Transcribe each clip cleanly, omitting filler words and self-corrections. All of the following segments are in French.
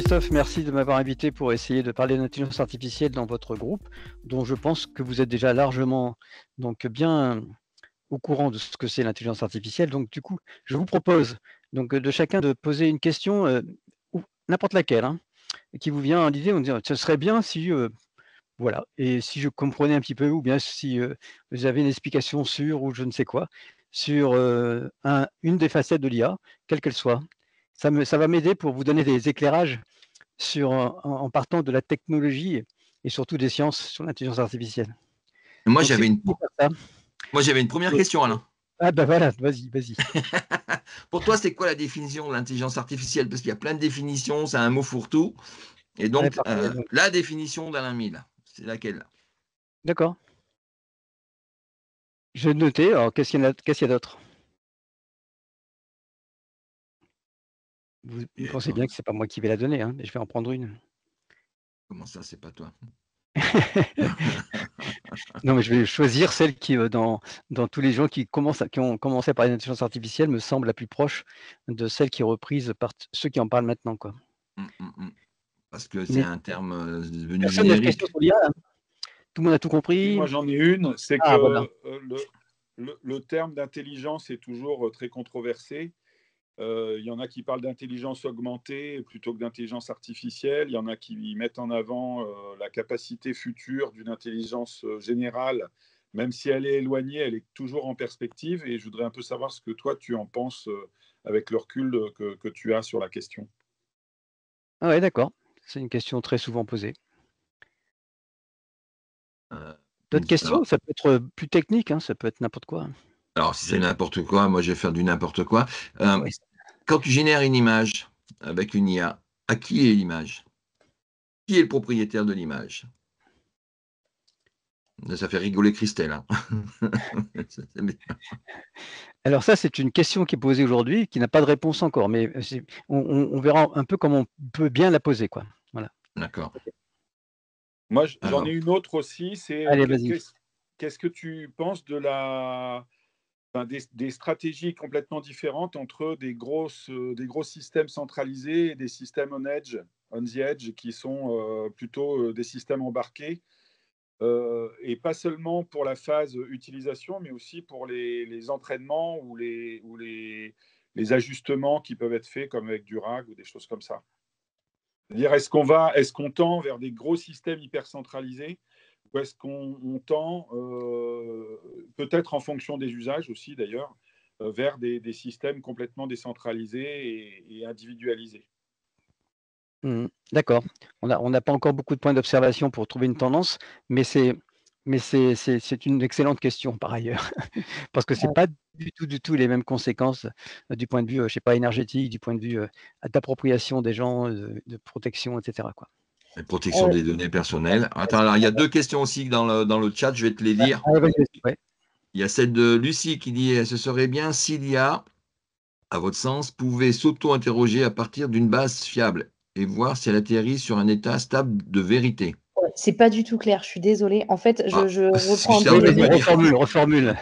Christophe, merci de m'avoir invité pour essayer de parler d'intelligence artificielle dans votre groupe, dont je pense que vous êtes déjà largement donc bien au courant de ce que c'est l'intelligence artificielle. Donc du coup, je vous propose donc de chacun de poser une question, ou n'importe laquelle, hein, qui vous vient à l'idée, on dit: «Ce serait bien si, voilà, et si je comprenais un petit peu ou bien si, vous avez une explication sur ou je ne sais quoi, sur, une des facettes de l'IA, quelle qu'elle soit. Ça va m'aider pour vous donner des éclairages sur, en partant de la technologie et surtout des sciences sur l'intelligence artificielle. Moi, Donc si j'avais vous une, voulez faire ça, moi, j'avais une première heu, question, Alain. ah bah, voilà, vas-y, vas-y. Pour toi, c'est quoi la définition de l'intelligence artificielle? Parce qu'il y a plein de définitions, c'est un mot fourre-tout. Et Ouais, donc, parfait, donc la définition d'Alain Mille, c'est laquelle? d'accord. Je vais noter, alors qu'est-ce qu'il y a d'autre? Vous Et pensez attends, bien que c'est pas moi qui vais la donner, hein, mais je vais en prendre une. comment ça, c'est pas toi? Non, mais je vais choisir celle qui, dans tous les gens qui ont commencé à parler d'intelligence artificielle, me semble la plus proche de celle qui est reprise par ceux qui en parlent maintenant, quoi. Mmh, mmh, mmh. Parce que c'est Mais un terme, devenu personne n'a de questions générique. sur l'IA, là? Tout le monde a tout Si, compris? moi j'en ai une, c'est que Ah voilà. le terme d'intelligence est toujours très controversé. Il y en a qui parlent d'intelligence augmentée plutôt que d'intelligence artificielle. Il y en a qui mettent en avant la capacité future d'une intelligence générale, même si elle est éloignée, elle est toujours en perspective. Et je voudrais un peu savoir ce que toi tu en penses avec le recul que tu as sur la question. Ah ouais, d'accord. C'est une question très souvent posée. Heu, D'autres questions? alors Ça peut être, plus technique, hein, ça peut être n'importe quoi. alors si c'est n'importe quoi, moi je vais faire du n'importe quoi. Hem, Oui. Quand tu génères une image avec une IA, à qui est l'image? Qui est le propriétaire de l'image? Là, ça fait rigoler Christelle, hein. Ça, c'est bien. Alors ça, c'est une question qui est posée aujourd'hui, qui n'a pas de réponse encore, mais, on verra un peu comment on peut bien la poser, quoi. Voilà. D'accord. OK. Moi, j'en ai Alors, une autre aussi, c'est Allez, vas-y. qu'est-ce que tu penses de des stratégies complètement différentes entre des gros systèmes centralisés et des systèmes on the edge, qui sont plutôt des systèmes embarqués, et pas seulement pour la phase utilisation, mais aussi pour les entraînements ou les ajustements qui peuvent être faits, comme avec du RAG ou des choses comme ça. C'est-à-dire, est-ce qu'on tend vers des gros systèmes hyper centralisés, ou est-ce qu'on tend, peut-être en fonction des usages aussi d'ailleurs, vers des systèmes complètement décentralisés et individualisés? Mmh. D'accord. On n'a pas encore beaucoup de points d'observation pour trouver une tendance, mais c'est une excellente question par ailleurs. Parce que c'est pas du tout les mêmes conséquences, du point de vue, je sais pas, énergétique, du point de vue, d'appropriation des gens, de protection et cetera, quoi. la protection Heu, des données personnelles. Attends, alors il y a 2 questions aussi dans le chat, je vais te les dire. Ah, vas-y, vas-y, ouais. Il y a celle de Lucie qui dit: «Ce serait bien si l'IA, à votre sens, pouvait s'auto-interroger à partir d'une base fiable et voir si elle atterrit sur un état stable de vérité». ouais, c'est pas du tout clair, je suis désolée. En fait, Ah, je c'est ce que reprends un j'étais peu en Oui, les train de vas-y, me mots dire. reformule, reformule.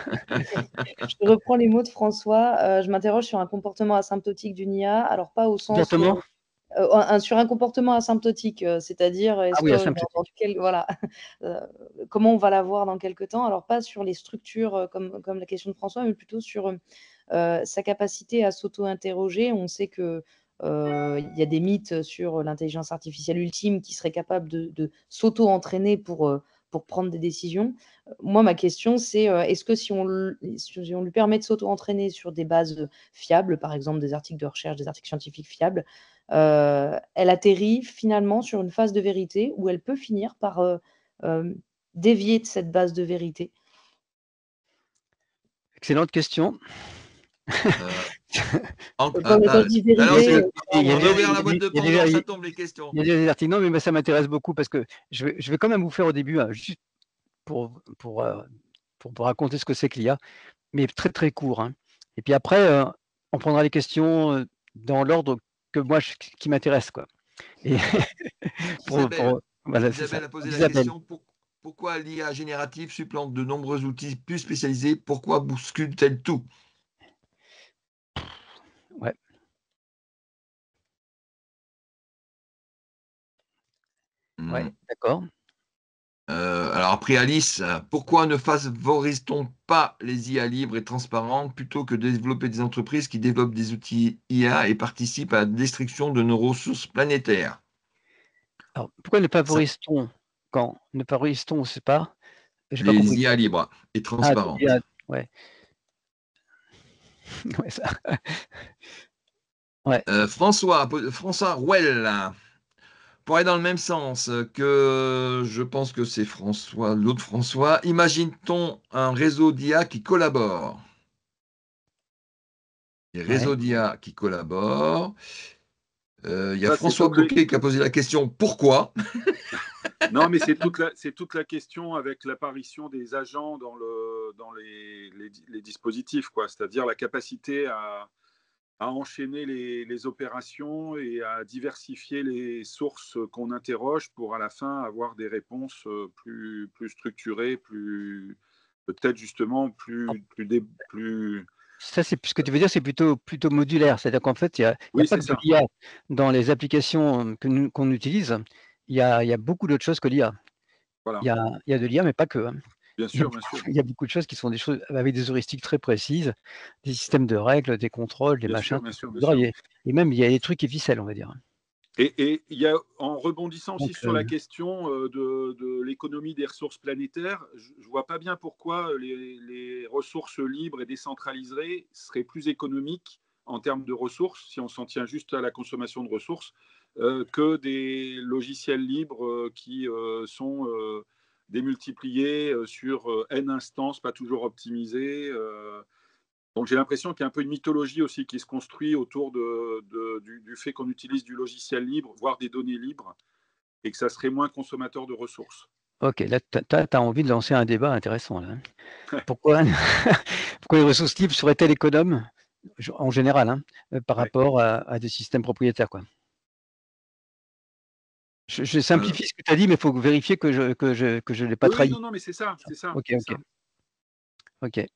je reprends les mots de François, je m'interroge sur un comportement asymptotique d'une IA, alors pas au sens, Comportement? sur un comportement asymptotique, c'est-à-dire Ah est-ce oui, que dans asymptotique. quel voilà, heu, comment on va la voir dans quelque temps? Alors pas sur les structures, comme la question de François, mais plutôt sur, sa capacité à s'auto-interroger. On sait que, il y a des mythes sur l'intelligence artificielle ultime qui serait capable de s'auto-entraîner pour prendre des décisions. Moi, ma question, c'est, est-ce que si on lui permet de s'auto-entraîner sur des bases, fiables, par exemple des articles de recherche, des articles scientifiques fiables, elle atterrit finalement sur une phase de vérité où elle peut finir par, dévier de cette base de vérité? Excellente question. Heu, enc Quand quand je dis alors vérité, c'est Il y a on a des pardon, ouvert la boîte de il y a déjà Pandore, ça tombe les questions. il y a des articles non, mais moi ça m'intéresse beaucoup parce que je vais quand même vous faire au début, juste pour pour, heu, pour vous raconter ce que c'est que l'IA, mais très, très court, hein, et puis après, on prendra les questions, dans l'ordre que moi je qui m'intéresse, quoi, et Isabelle voilà, c'est ça. Isabelle a posé la Isabelle. question: Pourquoi l'IA générative supplante de nombreux outils plus spécialisés? Pourquoi bouscule-t-elle tout?» Ouais. Ouais, d'accord. Alors après Alice, pourquoi ne favorise-t-on pas les IA libres et transparentes plutôt que de développer des entreprises qui développent des outils IA et participent à la destruction de nos ressources planétaires? Alors, pourquoi ne Ça, favorise-t-on quand ne favorise-t-on, on sait pas? J'ai pas les compris. IA libres et Ah, transparentes. ouais, ouais, ça. Ouais, François Rouel, pour aller dans le même sens que je pense que c'est François, l'autre François, imagine-t-on un réseau d'IA qui collabore? Des ouais. réseaux d'IA qui collaborent. Il y a Ça, c'est François Coquet qui a posé la question pourquoi? Non, mais c'est toute la question avec l'apparition des agents dans les dispositifs, quoi. C'est-à-dire la capacité à enchaîner les opérations et à diversifier les sources qu'on interroge pour à la fin avoir des réponses plus structurées, peut-être justement plus. Ça, c'est ce que tu veux dire, c'est plutôt modulaire. C'est-à-dire qu'en fait, il y a Oui, pas c'est que de ça. l'IA dans les applications qu'on utilise. Il y a beaucoup d'autres choses que l'IA. Voilà. Il y a de l'IA, mais pas que, hein. Bien Il y a sûr, bien beaucoup sûr. il y a beaucoup de choses qui sont des choses avec des heuristiques très précises, des systèmes de règles, des contrôles, des Bien machins, sûr, bien tout ce que sûr, tu bien voudras. sûr. Et même, il y a des trucs qui ficellent, on va dire. Et il y a, en rebondissant aussi Donc, sur la question de l'économie des ressources planétaires, je ne vois pas bien pourquoi les ressources libres et décentralisées seraient plus économiques en termes de ressources, si on s'en tient juste à la consommation de ressources, que des logiciels libres qui sont démultipliés sur N instances, pas toujours optimisées. Donc j'ai l'impression qu'il y a un peu une mythologie aussi qui se construit autour du fait qu'on utilise du logiciel libre, voire des données libres, et que ça serait moins consommateur de ressources. OK, là, tu as envie de lancer un débat intéressant, là, hein. Pourquoi pourquoi les ressources libres seraient-elles économes, en général, hein, par Ouais. rapport à des systèmes propriétaires, quoi? Je Euh, simplifie ce que tu as dit, mais il faut vérifier que je l'ai pas Oui, oui, trahi. non, non, mais c'est ça, c'est ça, OK, c'est OK, ça. OK.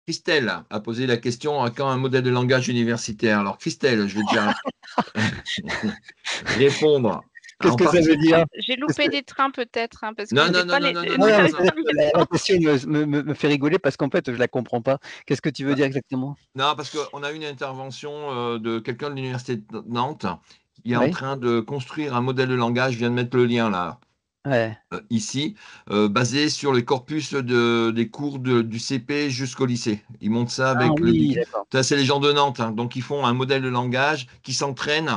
Christelle a posé la question à quand un modèle de langage universitaire? Alors Christelle, je vais déjà répondre Qu'est-ce en que ça veut partie. dire? J'ai Qu'est-ce loupé que des trains peut-être, hein, parce que Non, j'ai non, non, pas non, les non, non, non, non, non, non, mais non. la question me fait rigoler parce qu'en fait, je la comprends pas. Qu'est-ce que tu veux Bah, dire exactement? Non, parce qu'on a eu une intervention de quelqu'un de l'université de Nantes qui est en Oui? train de construire un modèle de langage. Je viens de mettre le lien là. Ouais. Ici, basé sur les corpus des cours du CP jusqu'au lycée. Ils montent ça Ah avec le oui, big. d'accord. Ça, c'est les gens de Nantes, hein. Donc, ils font un modèle de langage qui s'entraîne.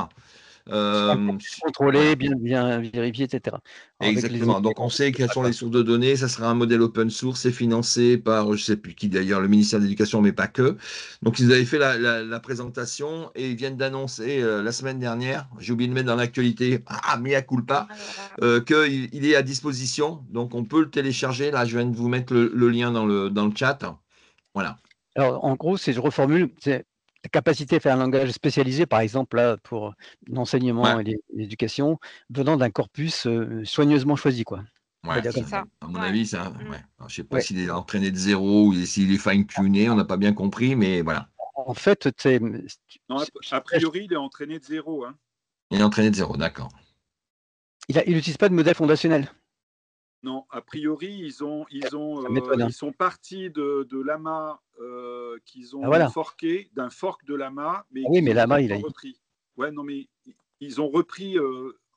Sur un corpus contrôlé, Voilà. bien vérifié, et cetera. Avec les Exactement. Donc, on éléments, sait quelles sont quoi. les sources de données. Ça sera un modèle open source. C'est financé par, je ne sais plus qui d'ailleurs, le ministère de l'Éducation, mais pas que. Donc, ils avaient fait la présentation et ils viennent d'annoncer la semaine dernière, j'ai oublié de mettre dans l'actualité, mea culpa, Alors, qu'il est à disposition. Donc, on peut le télécharger. Là, je viens de vous mettre le lien dans le chat. Voilà. Alors, en gros, si je reformule, c'est la capacité à faire un langage spécialisé, par exemple, là, pour Ouais, l'enseignement et l'éducation, venant d'un corpus, soigneusement choisi, quoi. On va ouais. dire c'est comme ça. ça. À mon Ouais. avis, ça. Mm. Ouais. Alors, je ne sais pas Ouais. s'il est entraîné de zéro ou s'il est fine-tuné. On n'a pas bien compris, mais voilà. En fait, c'est non, a priori, il est entraîné de zéro, hein. Il est entraîné de zéro, d'accord. il n'utilise pas de modèle fondationnel. Non, a priori, Ça m'étonne, hein. ils sont partis de Lama qu'ils Ah ont voilà. forké, d'un fork de Lama, mais Ah oui, qu'ils mais ont Lama, complètement repris. Ouais, non, mais ils ont repris,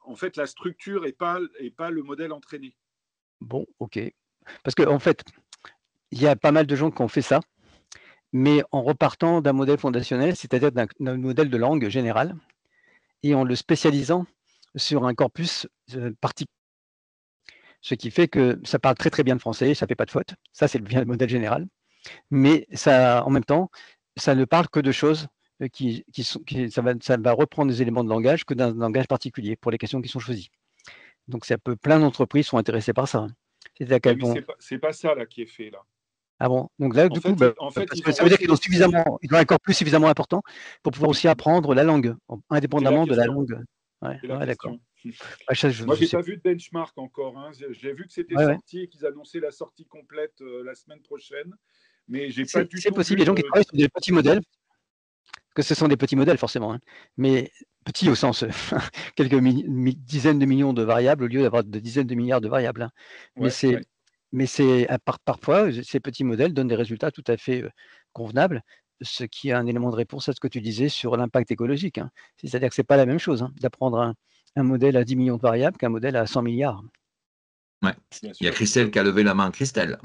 en fait, la structure et pas le modèle entraîné. bon, OK. Parce qu'en fait, il y a pas mal de gens qui ont fait ça, mais en repartant d'un modèle fondationnel, c'est-à-dire d'un modèle de langue générale et en le spécialisant sur un corpus, particulier. Ce qui fait que ça parle très, très bien le français, ça fait pas de faute. Ça, c'est bien le modèle général. Mais ça, en même temps, ça ne parle que de choses, ça va reprendre des éléments de langage que d'un langage particulier pour les questions qui sont choisies. Donc plein d'entreprises sont intéressées par ça, hein. C'est-à-dire Oui, qu'elles mais vont c'est pas ça là qui est fait là. ah bon? Donc là, du coup, En fait, parce ils que ont ça veut dire repris qu'ils ont les systèmes. ils ont un corpus suffisamment important pour pouvoir aussi apprendre la langue, C'est la indépendamment de la question. langue. Ouais, C'est la ouais, d'accord. question. Ouais, ça, je Moi, je j'ai sais pas vu de benchmark encore, hein. J'ai vu que c'était ouais, ouais. sorti et qu'ils annonçaient la sortie complète la semaine prochaine, mais j'ai pas du C'est tout possible, vu les gens qui travaillent sur des petits modèles. que ce sont des petits modèles forcément, hein, mais petits au sens quelques dizaines de millions de variables au lieu d'avoir des dizaines de milliards de variables, hein. Ouais, Mais parfois, ces petits modèles donnent des résultats tout à fait convenables, ce qui est un élément de réponse à ce que tu disais sur l'impact écologique, hein. C'est-à-dire que c'est pas la même chose, hein, d'apprendre un modèle à 10 millions de variables qu'un modèle à 100 milliards. Ouais. bien Il y a sûr. Christelle qui a levé la main. Christelle.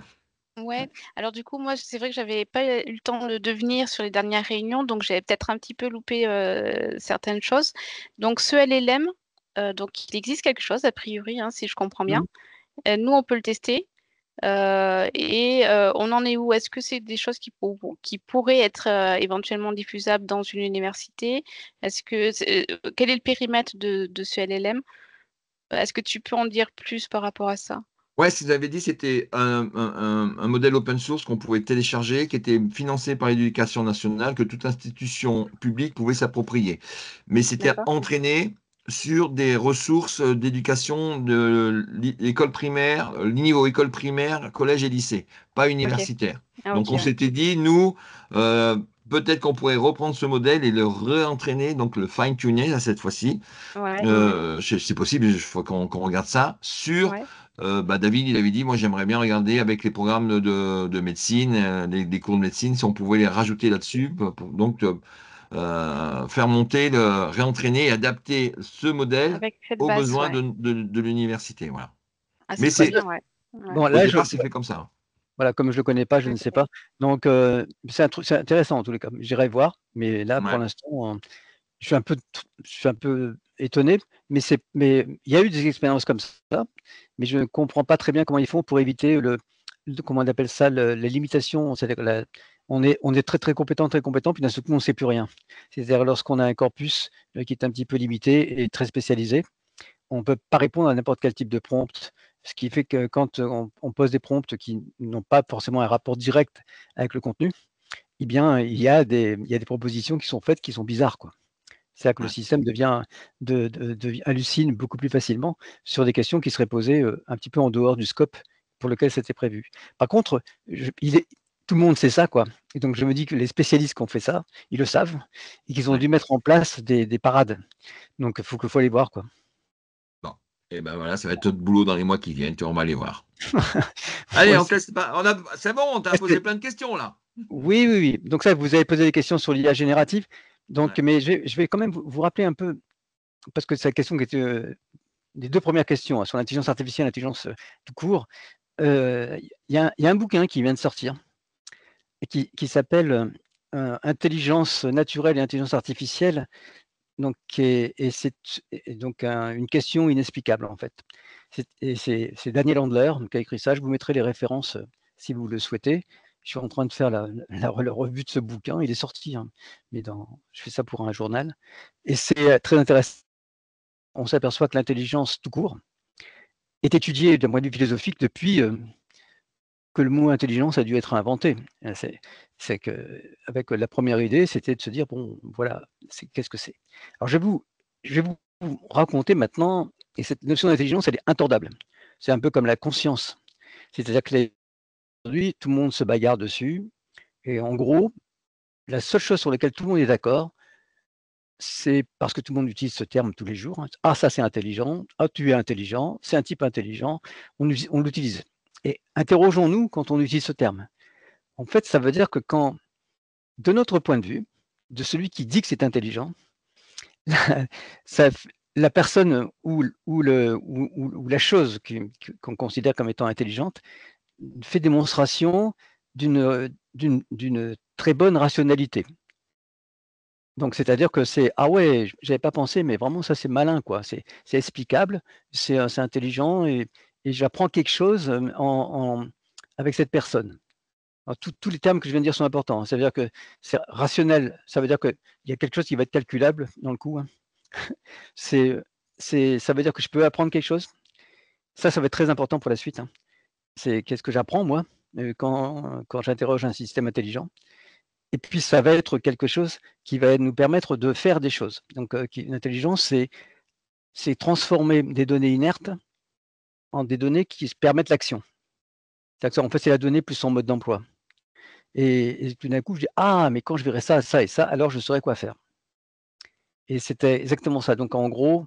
Ouais, alors du coup, moi, c'est vrai que j'avais pas eu le temps de venir sur les dernières réunions, donc j'avais peut-être un petit peu loupé certaines choses. Donc ce LLM, donc il existe quelque chose a priori, hein, si je comprends bien. Nous, on peut le tester. Et on en est où? Est-ce que c'est des choses qui pourraient être éventuellement diffusables dans une université? Quel est le périmètre de ce LLM? Est-ce que tu peux en dire plus par rapport à ça? Ouais, ce qu'ils avaient dit, c'était un modèle open source qu'on pouvait télécharger, qui était financé par l'éducation nationale, que toute institution publique pouvait s'approprier. Mais c'était D'accord. entraîné sur des ressources d'éducation de l'école primaire, le niveau école primaire, collège et lycée, pas universitaire. Ah, Donc ok, on ouais. s'était dit, nous, peut-être qu'on pourrait reprendre ce modèle et le réentraîner, donc le fine-tuner à cette fois-ci. Ouais, C'est possible, il faut qu'on regarde ça sur ouais. David, il avait dit, moi j'aimerais bien regarder avec les programmes de médecine, des cours de médecine, si on pouvait les rajouter là-dessus, faire monter, réentraîner et adapter ce modèle Avec cette aux base, besoins ouais. de l'université. Voilà. Ah, Mais c'est trop c'est bien, ouais. Ouais. Bon, au là, départ, c'est fait comme ça. voilà, comme je le connais pas, je ne sais Ok. pas. Donc, c'est intéressant en tous les cas. J'irai voir, mais là, pour Ouais. l'instant, je suis un peu étonné, mais il y a eu des expériences comme ça, mais je ne comprends pas très bien comment ils font pour éviter comment on appelle ça, les limitations. C'est-à-dire que on est très compétent, puis d'un seul coup, on ne sait plus rien. C'est-à-dire lorsqu'on a un corpus qui est un petit peu limité et très spécialisé, on ne peut pas répondre à n'importe quel type de prompt, ce qui fait que quand on pose des prompts qui n'ont pas forcément un rapport direct avec le contenu, eh bien, il y a des propositions qui sont faites qui sont bizarres, quoi. C'est-à-dire que le Ouais. système hallucine beaucoup plus facilement sur des questions qui seraient posées un petit peu en dehors du scope pour lequel c'était prévu. Par contre, tout le monde sait ça, quoi. Et donc, je me dis que les spécialistes qui ont fait ça, ils le savent et qu'ils ont Ouais. dû mettre en place des parades. Donc, il faut aller voir, quoi. Bon. Et ben voilà, ça va être notre boulot dans les mois qui viennent, on va aller voir. Allez, Ouais, on te laisse pas. C'est bon, on t'a posé plein de questions là. oui. Donc ça, vous avez posé des questions sur l'IA générative. Donc, Ouais. mais je vais quand même vous rappeler un peu, parce que c'est la question qui était les deux premières questions, hein, sur l'intelligence artificielle, l'intelligence tout court. Il y a un bouquin qui vient de sortir et qui s'appelle Intelligence naturelle et intelligence artificielle. Donc, et c'est donc une question inexplicable en fait. C'est Daniel Handler qui a écrit ça. Je vous mettrai les références si vous le souhaitez. Je suis en train de faire la revue de ce bouquin. Il est sorti, hein, mais je fais ça pour un journal. Et c'est très intéressant. On s'aperçoit que l'intelligence tout court est étudiée d'un point de vue philosophique depuis que le mot intelligence a dû être inventé. C'est que avec la première idée, c'était de se dire bon, voilà, qu'est-ce que c'est. Alors je vais vous raconter maintenant, et cette notion d'intelligence, elle est intordable. C'est un peu comme la conscience. C'est-à-dire que aujourd'hui, tout le monde se bagarre dessus, et en gros, la seule chose sur laquelle tout le monde est d'accord, c'est parce que tout le monde utilise ce terme tous les jours. Hein. Ah, ça c'est intelligent. Ah, tu es intelligent. C'est un type intelligent. On l'utilise. Et interrogeons-nous quand on utilise ce terme. En fait, ça veut dire que quand, de notre point de vue, de celui qui dit que c'est intelligent, ça, la personne ou la chose qu'on considère comme étant intelligente fait démonstration d'une très bonne rationalité. Donc, c'est-à-dire que c'est ah ouais, j'avais pas pensé, mais vraiment ça c'est malin quoi. C'est explicable, c'est intelligent et j'apprends quelque chose avec cette personne. Alors, tous les termes que je viens de dire sont importants. Ça veut dire que c'est rationnel, ça veut dire qu'il y a quelque chose qui va être calculable dans le coup. Hein. Ça veut dire que je peux apprendre quelque chose. Ça va être très important pour la suite. Hein. C'est qu'est-ce que j'apprends moi quand j'interroge un système intelligent. Et puis ça va être quelque chose qui va nous permettre de faire des choses. Donc l'intelligence, c'est transformer des données inertes en des données qui se permettent l'action. En fait, c'est la donnée plus son mode d'emploi. Et tout d'un coup, je dis: «Ah, mais quand je verrai ça, ça et ça, alors je saurai quoi faire». Et c'était exactement ça. Donc en gros,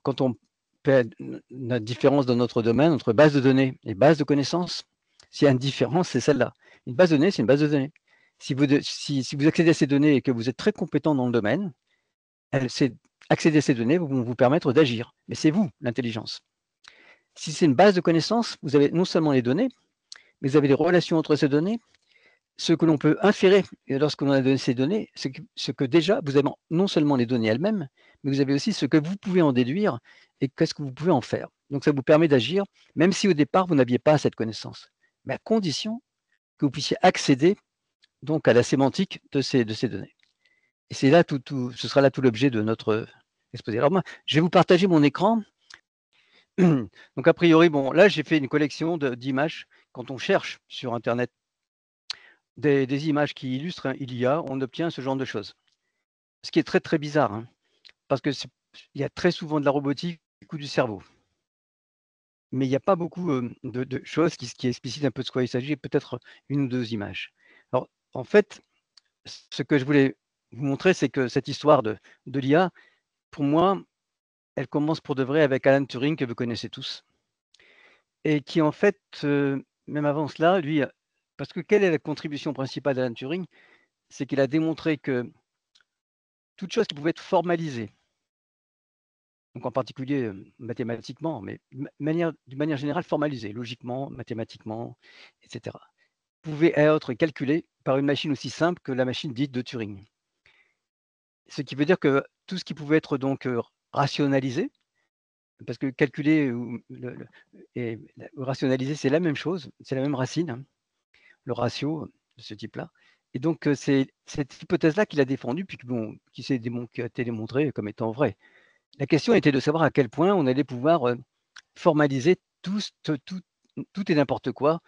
quand on fait la différence dans notre domaine entre base de données et base de connaissances, s'il y a une différence, c'est celle-là. Une base de données, c'est une base de données. Si vous accédez à ces données et que vous êtes très compétent dans le domaine, accéder à ces données vont vous permettre d'agir. Mais c'est vous, l'intelligence. Si c'est une base de connaissances, vous avez non seulement les données, mais vous avez les relations entre ces données, ce que l'on peut inférer lorsque l'on a donné ces données, c'est ce que déjà, vous avez non seulement les données elles-mêmes, mais vous avez aussi ce que vous pouvez en déduire et qu'est-ce que vous pouvez en faire. Donc ça vous permet d'agir, même si au départ, vous n'aviez pas cette connaissance, mais à condition que vous puissiez accéder donc à la sémantique de ces données. Et c'est là ce sera là tout l'objet de notre exposé. Alors moi, je vais vous partager mon écran. Donc a priori, bon, là j'ai fait une collection d'images. Quand on cherche sur Internet des images qui illustrent l'IA, on obtient ce genre de choses. Ce qui est très très bizarre, hein, parce que il y a très souvent de la robotique ou du cerveau. Mais il n'y a pas beaucoup de choses qui explicitent un peu de ce quoi il s'agit, peut-être une ou deux images. Alors, en fait, ce que je voulais vous montrer, c'est que cette histoire de l'IA, pour moi, elle commence pour de vrai avec Alan Turing, que vous connaissez tous, et qui en fait, même avant cela, lui, parce que quelle est la contribution principale d'Alan Turing? C'est qu'il a démontré que toute chose qui pouvait être formalisée, donc en particulier mathématiquement, mais d'une manière générale formalisée, logiquement, mathématiquement, etc., pouvait être calculée par une machine aussi simple que la machine dite de Turing. Ce qui veut dire que tout ce qui pouvait être donc rationalisé, parce que calculer et rationaliser, c'est la même chose, c'est la même racine, hein, le ratio de ce type-là. Et donc, c'est cette hypothèse-là qu'il a défendue, puis qui a été démontrée comme étant vraie. La question était de savoir à quel point on allait pouvoir formaliser tout et n'importe quoi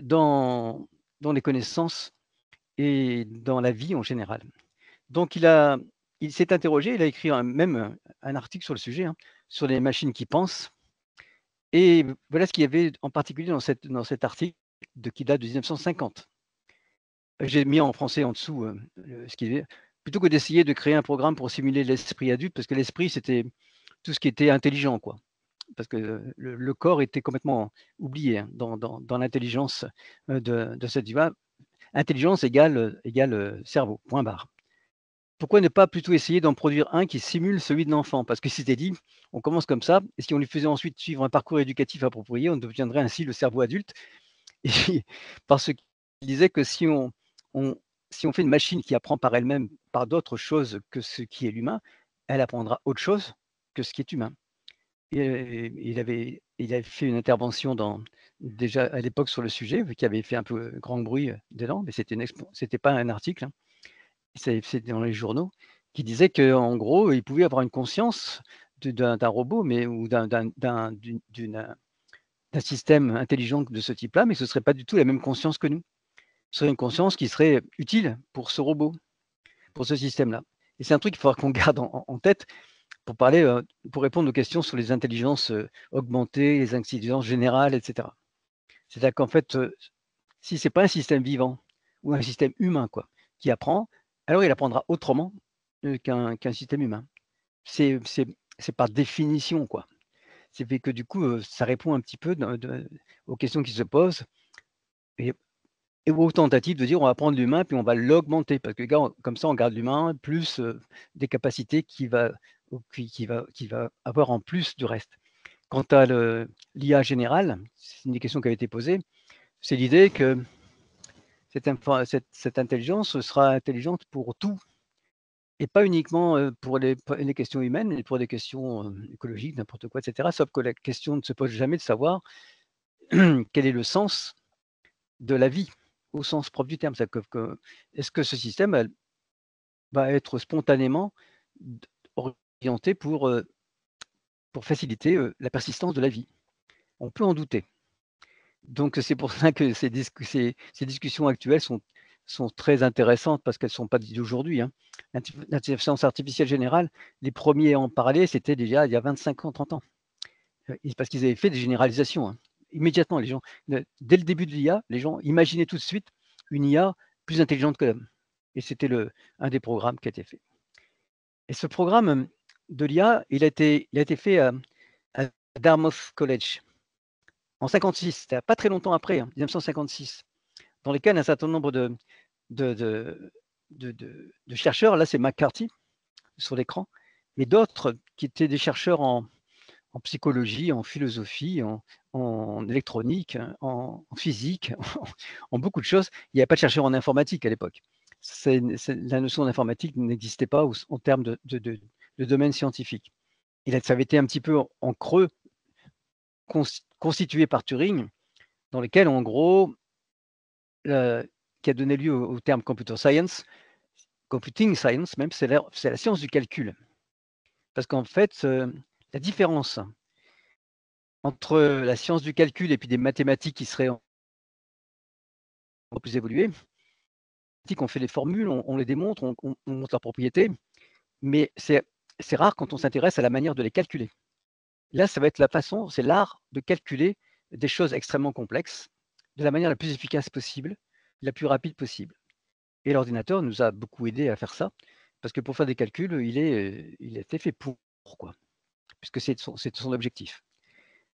dans les connaissances et dans la vie en général. Donc il s'est interrogé, il a écrit même un article sur le sujet, hein, sur les machines qui pensent. Et voilà ce qu'il y avait en particulier dans cet article qui date de 1950. J'ai mis en français en dessous ce qu'il est. Plutôt que d'essayer de créer un programme pour simuler l'esprit adulte, parce que l'esprit, c'était tout ce qui était intelligent, quoi. Parce que le corps était complètement oublié hein, dans l'intelligence de cette diva. Intelligence égale cerveau, point barre. Pourquoi ne pas plutôt essayer d'en produire un qui simule celui de l'enfant? Parce que c'était dit, on commence comme ça, et si on lui faisait ensuite suivre un parcours éducatif approprié, on deviendrait ainsi le cerveau adulte. Et parce qu'il disait que si on fait une machine qui apprend par elle-même par d'autres choses que ce qui est l'humain, elle apprendra autre chose que ce qui est humain. Et il avait fait une intervention déjà à l'époque sur le sujet, qui avait fait un peu grand bruit dedans, mais c'était pas un article, hein. C'était dans les journaux, qui disait qu'en gros, il pouvait avoir une conscience d'un robot, mais ou d'un système intelligent de ce type-là, mais ce ne serait pas du tout la même conscience que nous. Ce serait une conscience qui serait utile pour ce robot, pour ce système-là. Et c'est un truc qu'il faudra qu'on garde en tête pour pour répondre aux questions sur les intelligences augmentées, les intelligences générales, etc. C'est-à-dire qu'en fait, si ce n'est pas un système vivant ou un système humain qui apprend, alors il apprendra autrement qu'un système humain. C'est par définition, quoi. C'est fait que du coup, ça répond un petit peu aux questions qui se posent et aux tentatives de dire on va prendre l'humain puis on va l'augmenter parce que comme ça on garde l'humain plus des capacités qu'il va avoir en plus du reste. Quant à l'IA générale, c'est une des questions qui a été posée, c'est l'idée que cette intelligence sera intelligente pour tout et pas uniquement pour les questions humaines, mais pour des questions écologiques, n'importe quoi, etc. Sauf que la question ne se pose jamais de savoir quel est le sens de la vie au sens propre du terme. Est-ce que ce système va être spontanément orienté pour faciliter la persistance de la vie? On peut en douter. Donc c'est pour ça que ces discussions actuelles sont très intéressantes parce qu'elles ne sont pas d'aujourd'hui, hein. L'intelligence artificielle générale, les premiers à en parler, c'était déjà il y a 25 ans, 30 ans. Parce qu'ils avaient fait des généralisations, hein. Immédiatement, les gens, dès le début de l'IA, les gens imaginaient tout de suite une IA plus intelligente que l'homme. Et c'était un des programmes qui a été fait. Et ce programme de l'IA, il a été fait à Dartmouth College en 56, c'était pas très longtemps après, 1956, dans lesquels un certain nombre de chercheurs, là c'est McCarthy sur l'écran, mais d'autres qui étaient des chercheurs en psychologie, en philosophie, en électronique, en physique, en beaucoup de choses. Il n'y avait pas de chercheurs en informatique à l'époque. La notion d'informatique n'existait pas en termes de domaine scientifique. Ça avait été un petit peu en creux constitué par Turing, dans lequel, en gros, qui a donné lieu au terme computer science, computing science même, c'est la science du calcul. Parce qu'en fait, la différence entre la science du calcul et puis des mathématiques qui seraient plus évoluées, on fait des formules, on les démontre, on montre leurs propriétés, mais c'est rare quand on s'intéresse à la manière de les calculer. Là, ça va être la façon, c'est l'art de calculer des choses extrêmement complexes de la manière la plus efficace possible, la plus rapide possible. Et l'ordinateur nous a beaucoup aidé à faire ça, parce que pour faire des calculs, il a été fait pour, quoi, puisque c'est son objectif.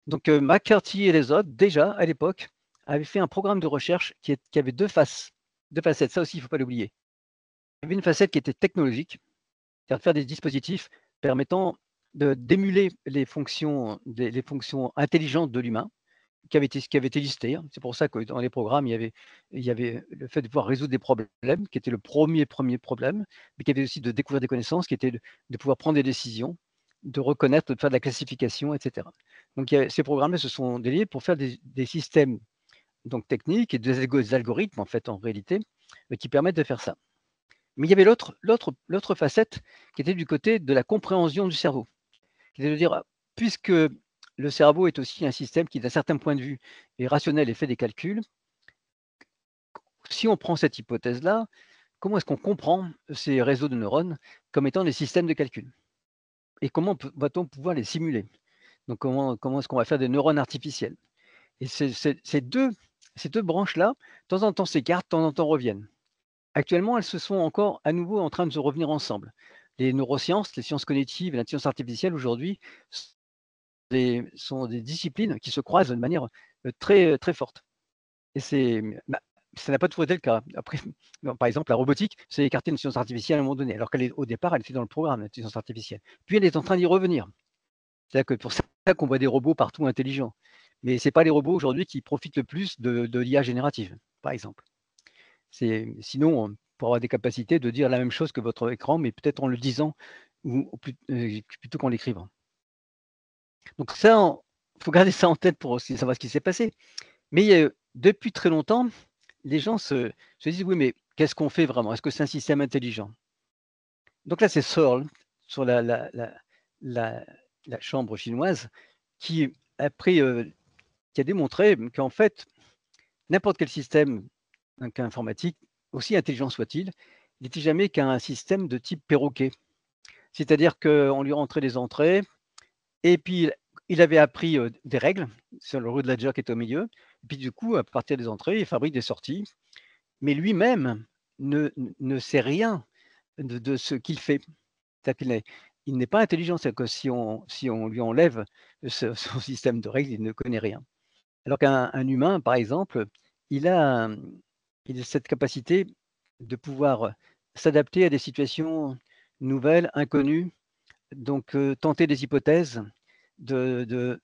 Donc McCarthy et les autres, déjà à l'époque, avaient fait un programme de recherche qui avait deux facettes. Ça aussi, il ne faut pas l'oublier. Il y avait une facette qui était technologique, c'est-à-dire de faire des dispositifs permettant d'émuler les fonctions intelligentes de l'humain, qui avaient été listées. C'est pour ça que dans les programmes, il y avait le fait de pouvoir résoudre des problèmes, qui était le premier problème, mais qu'il y avait aussi de découvrir des connaissances, qui était de pouvoir prendre des décisions, de reconnaître, de faire de la classification, etc. Donc ces programmes-là se sont déliés pour faire des systèmes donc techniques et des algorithmes, en fait, en réalité, qui permettent de faire ça. Mais il y avait l'autre facette qui était du côté de la compréhension du cerveau. C'est de dire, puisque le cerveau est aussi un système qui, d'un certain point de vue, est rationnel et fait des calculs, si on prend cette hypothèse-là, comment est-ce qu'on comprend ces réseaux de neurones comme étant des systèmes de calcul? Et comment va-t-on pouvoir les simuler? Donc comment est-ce qu'on va faire des neurones artificiels? Et ces deux branches-là, de temps en temps s'écartent, de temps en temps reviennent. Actuellement, elles se sont encore à nouveau en train de se revenir ensemble. Les neurosciences, les sciences cognitives et l'intelligence artificielle aujourd'hui sont des disciplines qui se croisent de manière très, très forte. Et ça n'a pas toujours été le cas. Après, par exemple, la robotique s'est écartée de l'intelligence artificielle à un moment donné, alors qu'au départ, elle était dans le programme, l'intelligence artificielle. Puis elle est en train d'y revenir. C'est-à-dire que pour ça qu'on voit des robots partout intelligents. Mais ce n'est pas les robots aujourd'hui qui profitent le plus de l'IA générative, par exemple. Sinon, pour avoir des capacités de dire la même chose que votre écran, mais peut-être en le disant plutôt qu'en l'écrivant. Donc ça, il faut garder ça en tête pour aussi savoir ce qui s'est passé. Mais depuis très longtemps, les gens se disent, oui, mais qu'est-ce qu'on fait vraiment? Est-ce que c'est un système intelligent? Donc là, c'est Searle, sur la chambre chinoise, qui a démontré qu'en fait, n'importe quel système informatique, aussi intelligent soit-il, n'était jamais qu'un système de type perroquet. C'est-à-dire qu'on lui rentrait des entrées, et puis il avait appris des règles sur le root ledger qui est au milieu, et puis du coup, à partir des entrées, il fabrique des sorties, mais lui-même ne sait rien de ce qu'il fait. C'est-à-dire qu'il n'est pas intelligent, c'est-à-dire que si on lui enlève son système de règles, il ne connaît rien. Alors qu'un humain, par exemple, il a cette capacité de pouvoir s'adapter à des situations nouvelles, inconnues, donc tenter des hypothèses, de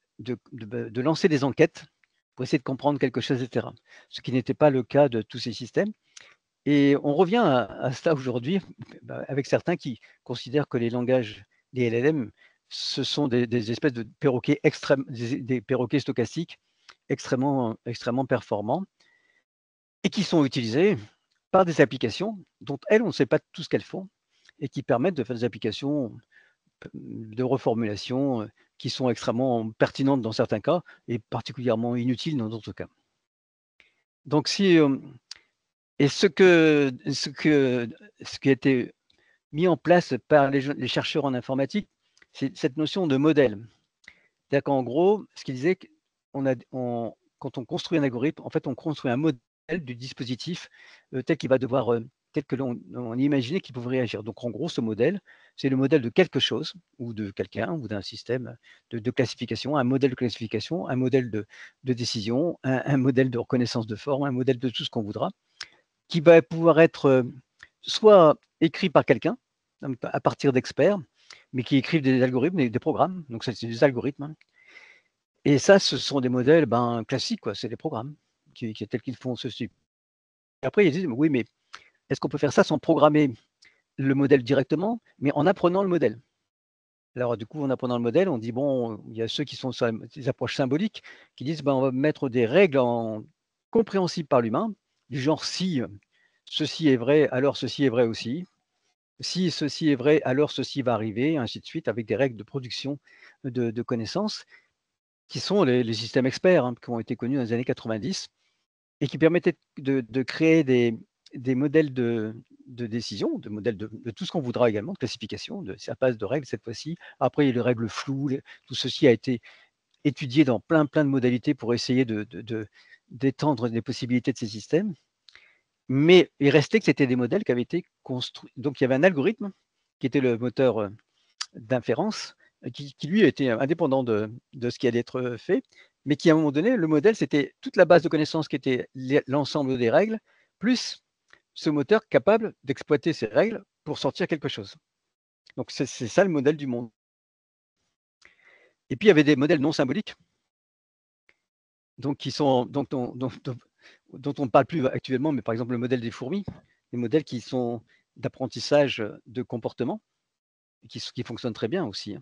lancer des enquêtes pour essayer de comprendre quelque chose, etc. Ce qui n'était pas le cas de tous ces systèmes. Et on revient à cela aujourd'hui, avec certains qui considèrent que les langages, les LLM, ce sont des espèces de perroquets extrêmes, des perroquets stochastiques extrêmement performants, et qui sont utilisés par des applications dont elles, on ne sait pas tout ce qu'elles font, et qui permettent de faire des applications de reformulation qui sont extrêmement pertinentes dans certains cas et particulièrement inutiles dans d'autres cas. Donc et ce qui a été mis en place par les chercheurs en informatique, c'est cette notion de modèle. C'est-à-dire qu'en gros, ce qu'ils disaient, quand on construit un algorithme, en fait, on construit un modèle du dispositif tel qu'il va devoir, tel que l'on imaginait qu'il pouvait réagir. Donc en gros, ce modèle, c'est le modèle de quelque chose ou de quelqu'un ou d'un système de classification, un modèle de classification, un modèle de décision, un modèle de reconnaissance de forme, un modèle de tout ce qu'on voudra, qui va pouvoir être soit écrit par quelqu'un, à partir d'experts, mais qui écrivent des algorithmes et des programmes. Donc ça, c'est des algorithmes, hein. Et ça, ce sont des modèles classiques, quoi. C'est des programmes tels qu'ils font ceci. Et après, ils disent, oui, mais est-ce qu'on peut faire ça sans programmer le modèle directement, mais en apprenant le modèle? Alors, du coup, en apprenant le modèle, on dit, bon, il y a ceux qui sont sur des approches symboliques, qui disent, on va mettre des règles compréhensibles par l'humain, du genre, si ceci est vrai, alors ceci est vrai aussi. Si ceci est vrai, alors ceci va arriver, ainsi de suite, avec des règles de production de connaissances, qui sont les systèmes experts, hein, qui ont été connus dans les années 90 et qui permettaient de créer des modèles de décision, de modèles de tout ce qu'on voudra également, de classification, ça passe de règles cette fois-ci. Après, il y a les règles floues, tout ceci a été étudié dans plein de modalités pour essayer d'étendre les possibilités de ces systèmes. Mais il restait que c'était des modèles qui avaient été construits. Donc il y avait un algorithme qui était le moteur d'inférence, qui lui était indépendant de ce qui allait être fait, mais qui à un moment donné, le modèle, c'était toute la base de connaissances qui était l'ensemble des règles, plus ce moteur capable d'exploiter ces règles pour sortir quelque chose. Donc c'est ça le modèle du monde. Et puis il y avait des modèles non symboliques, donc qui sont dont on ne parle plus actuellement, mais par exemple le modèle des fourmis, les modèles qui sont d'apprentissage de comportement, qui fonctionnent très bien aussi, hein.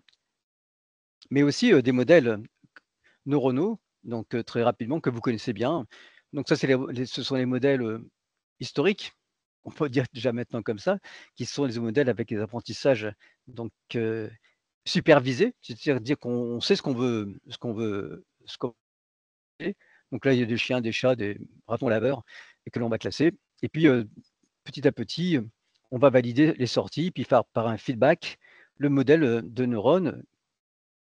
Mais aussi des modèles neuronaux, donc très rapidement, que vous connaissez bien. Donc ça, ce sont les modèles historiques, on peut dire déjà maintenant comme ça, qui sont les modèles avec des apprentissages donc supervisés, c'est-à-dire dire qu'on sait ce qu'on veut, donc là, il y a des chiens, des chats, des ratons laveurs, et que l'on va classer. Et puis, petit à petit, on va valider les sorties, puis par un feedback, le modèle de neurones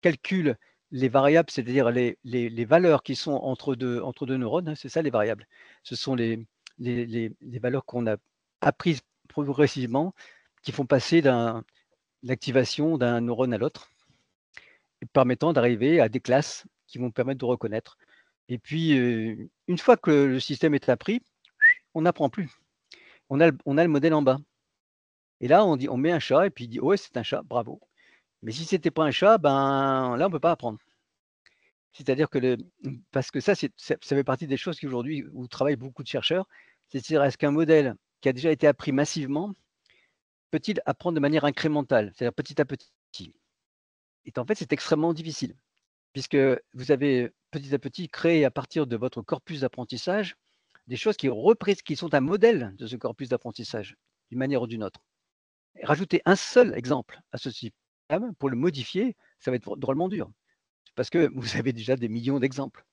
calcule les variables, c'est-à-dire les valeurs qui sont entre deux neurones, hein, c'est ça les variables. Ce sont les valeurs qu'on a apprises progressivement, qui font passer l'activation d'un neurone à l'autre, permettant d'arriver à des classes qui vont permettre de reconnaître. Et puis, une fois que le système est appris, on n'apprend plus. On a le modèle en bas. Et là, on met un chat et puis il dit, ouais, c'est un chat, bravo. Mais si c'était pas un chat, là, on peut pas apprendre. C'est-à-dire que parce que ça fait partie des choses qui aujourd'hui, où travaillent beaucoup de chercheurs, c'est-à-dire est-ce qu'un modèle qui a déjà été appris massivement peut-il apprendre de manière incrémentale, c'est-à-dire petit à petit? Et en fait, c'est extrêmement difficile, puisque vous avez petit à petit créé à partir de votre corpus d'apprentissage des choses qui sont un modèle de ce corpus d'apprentissage, d'une manière ou d'une autre. Et rajouter un seul exemple à ce système pour le modifier, ça va être drôlement dur, parce que vous avez déjà des millions d'exemples.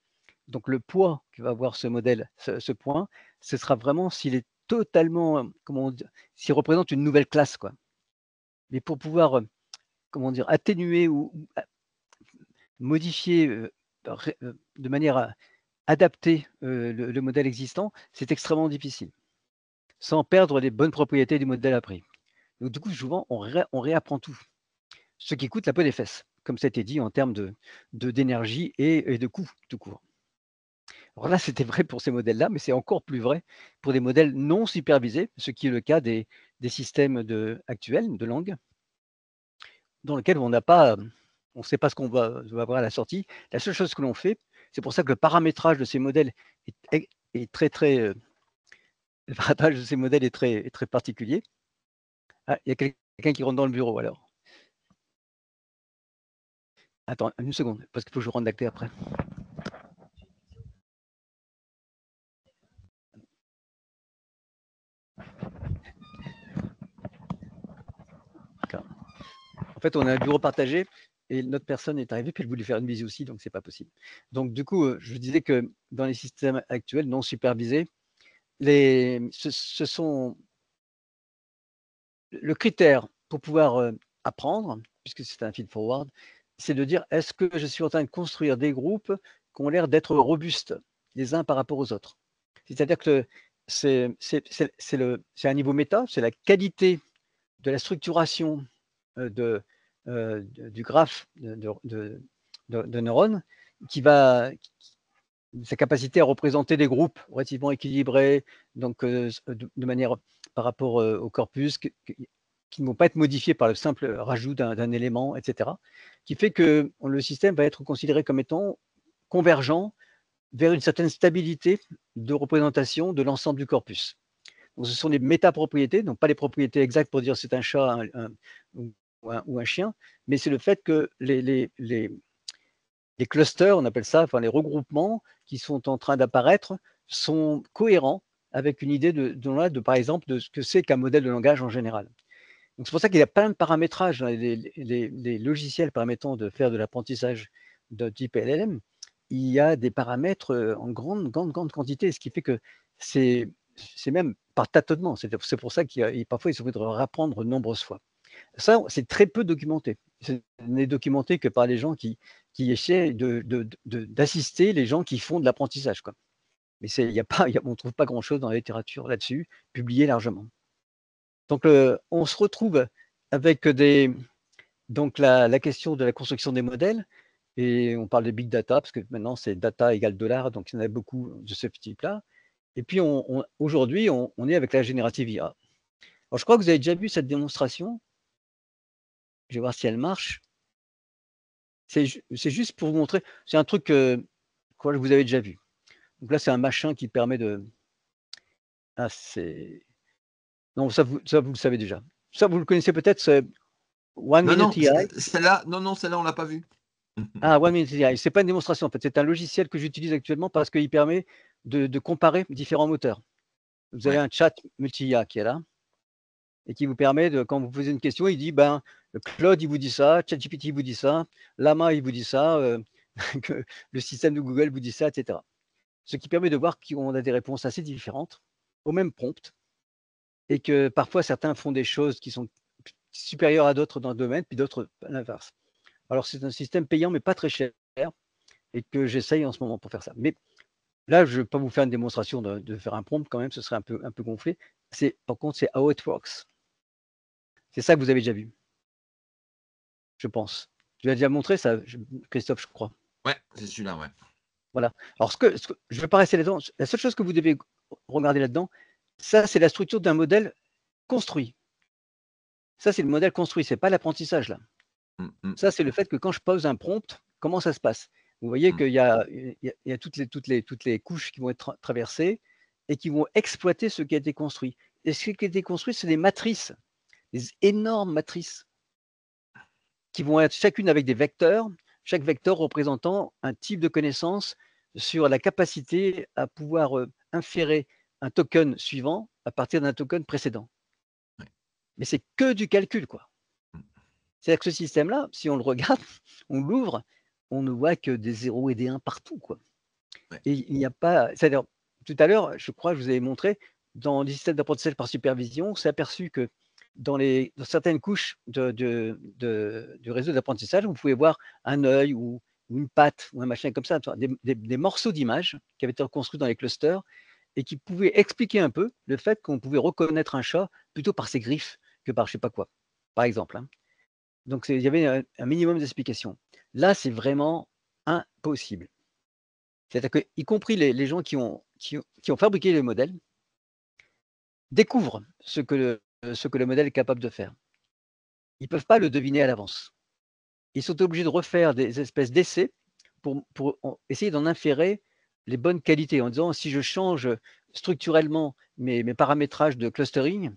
Donc le poids que va avoir ce modèle, ce point, ce sera vraiment s'il est totalement, s'il représente une nouvelle classe, quoi. Mais pour pouvoir, atténuer ou modifier de manière adapter le modèle existant, c'est extrêmement difficile, sans perdre les bonnes propriétés du modèle appris. Donc du coup, souvent, on réapprend tout, ce qui coûte la peau des fesses, comme ça a été dit en termes d'énergie et de coût tout court. Alors là, c'était vrai pour ces modèles-là, mais c'est encore plus vrai pour des modèles non supervisés, ce qui est le cas des systèmes actuels de langue, dans lesquels on ne sait pas ce qu'on va avoir à la sortie. La seule chose que l'on fait, c'est pour ça que le paramétrage de ces modèles est très, très, le paramétrage de ces modèles est très particulier. Ah, il y a quelqu'un qui rentre dans le bureau alors. Attends, une seconde, parce qu'il faut que je rende la clé après. En fait, on a un bureau partagé et notre personne est arrivée, puis elle voulait faire une visite aussi, donc c'est pas possible. Donc du coup, je disais que dans les systèmes actuels non supervisés, ce sont le critère pour pouvoir apprendre, puisque c'est un feed-forward, c'est de dire est-ce que je suis en train de construire des groupes qui ont l'air d'être robustes les uns par rapport aux autres. C'est-à-dire que c'est un niveau méta, c'est la qualité de la structuration du graphe de neurones qui va, sa capacité à représenter des groupes relativement équilibrés, donc de manière par rapport au corpus, qui ne vont pas être modifiés par le simple rajout d'un élément, etc., qui fait que le système va être considéré comme étant convergent vers une certaine stabilité de représentation de l'ensemble du corpus. Donc, ce sont des métapropriétés, donc pas les propriétés exactes pour dire c'est un chat ou un chien, mais c'est le fait que les clusters, on appelle ça, enfin les regroupements qui sont en train d'apparaître sont cohérents avec une idée par exemple, de ce que c'est qu'un modèle de langage en général. Donc c'est pour ça qu'il y a plein de paramétrages dans les logiciels permettant de faire de l'apprentissage de type LLM. Il y a des paramètres en grande quantité, ce qui fait que c'est même par tâtonnement. C'est pour ça qu'il parfois il se faudrait rapprendre de nombreuses fois. Ça, c'est très peu documenté. Ce n'est documenté que par les gens qui essaient d'assister les gens qui font de l'apprentissage, quoi. Mais on ne trouve pas grand-chose dans la littérature là-dessus, publié largement. Donc, on se retrouve avec donc la question de la construction des modèles, et on parle de big data, parce que maintenant, c'est data égale $, donc il y en a beaucoup de ce type-là. Et puis, aujourd'hui, on est avec la générative IA. Alors, je crois que vous avez déjà vu cette démonstration. Je vais voir si elle marche. C'est juste pour vous montrer. C'est un truc que vous avez déjà vu. Donc là, c'est un machin qui permet de. Ah, c'est. Non, ça, vous le savez déjà. Ça, vous le connaissez peut-être, c'est One Minute AI. Celle-là, on l'a pas vue. Ah, One Minute AI. C'est pas une démonstration, en fait. C'est un logiciel que j'utilise actuellement parce qu'il permet de comparer différents moteurs. Vous avez un chat multi-IA qui est là et qui vous permet de, quand vous posez une question, il dit, Claude, il vous dit ça, ChatGPT vous dit ça, Llama, il vous dit ça, que le système de Google vous dit ça, etc. Ce qui permet de voir qu'on a des réponses assez différentes au même prompt et que parfois certains font des choses qui sont supérieures à d'autres dans le domaine, puis d'autres à l'inverse. Alors c'est un système payant mais pas très cher et que j'essaye en ce moment pour faire ça. Mais là, je ne vais pas vous faire une démonstration de faire un prompt quand même, ce serait un peu gonflé. Par contre, c'est how it works. C'est ça que vous avez déjà vu, je pense. Tu l'as déjà montré ça, Christophe, je crois. Ouais, c'est celui-là, ouais. Voilà. Alors, je ne vais pas rester là-dedans. La seule chose que vous devez regarder là-dedans, ça, c'est la structure d'un modèle construit. Ça, c'est le modèle construit, ce n'est pas l'apprentissage, là. Ça, c'est le fait que quand je pose un prompt, comment ça se passe? Vous voyez qu'il y a toutes les couches qui vont être traversées et qui vont exploiter ce qui a été construit. Et ce qui a été construit, c'est des matrices, des énormes matrices qui vont être chacune avec des vecteurs, chaque vecteur représentant un type de connaissance sur la capacité à pouvoir inférer un token suivant à partir d'un token précédent. Mais c'est que du calcul, quoi. C'est-à-dire que ce système-là, si on le regarde, on l'ouvre, on ne voit que des 0 et des 1 partout, quoi. Et il n'y a pas. C'est-à-dire, tout à l'heure, je crois que je vous avais montré, dans les systèmes d'apprentissage par supervision, on s'est aperçu que dans certaines couches du réseau d'apprentissage, vous pouvez voir un œil ou une patte ou un machin comme ça, des morceaux d'images qui avaient été reconstruits dans les clusters et qui pouvaient expliquer un peu le fait qu'on pouvait reconnaître un chat plutôt par ses griffes que par je ne sais pas quoi, par exemple, hein. Donc, il y avait un minimum d'explications. Là, c'est vraiment impossible. C'est-à-dire que, y compris les gens qui ont fabriqué les modèles, découvrent ce que le modèle est capable de faire. Ils ne peuvent pas le deviner à l'avance. Ils sont obligés de refaire des espèces d'essais pour essayer d'en inférer les bonnes qualités, en disant si je change structurellement mes paramétrages de clustering,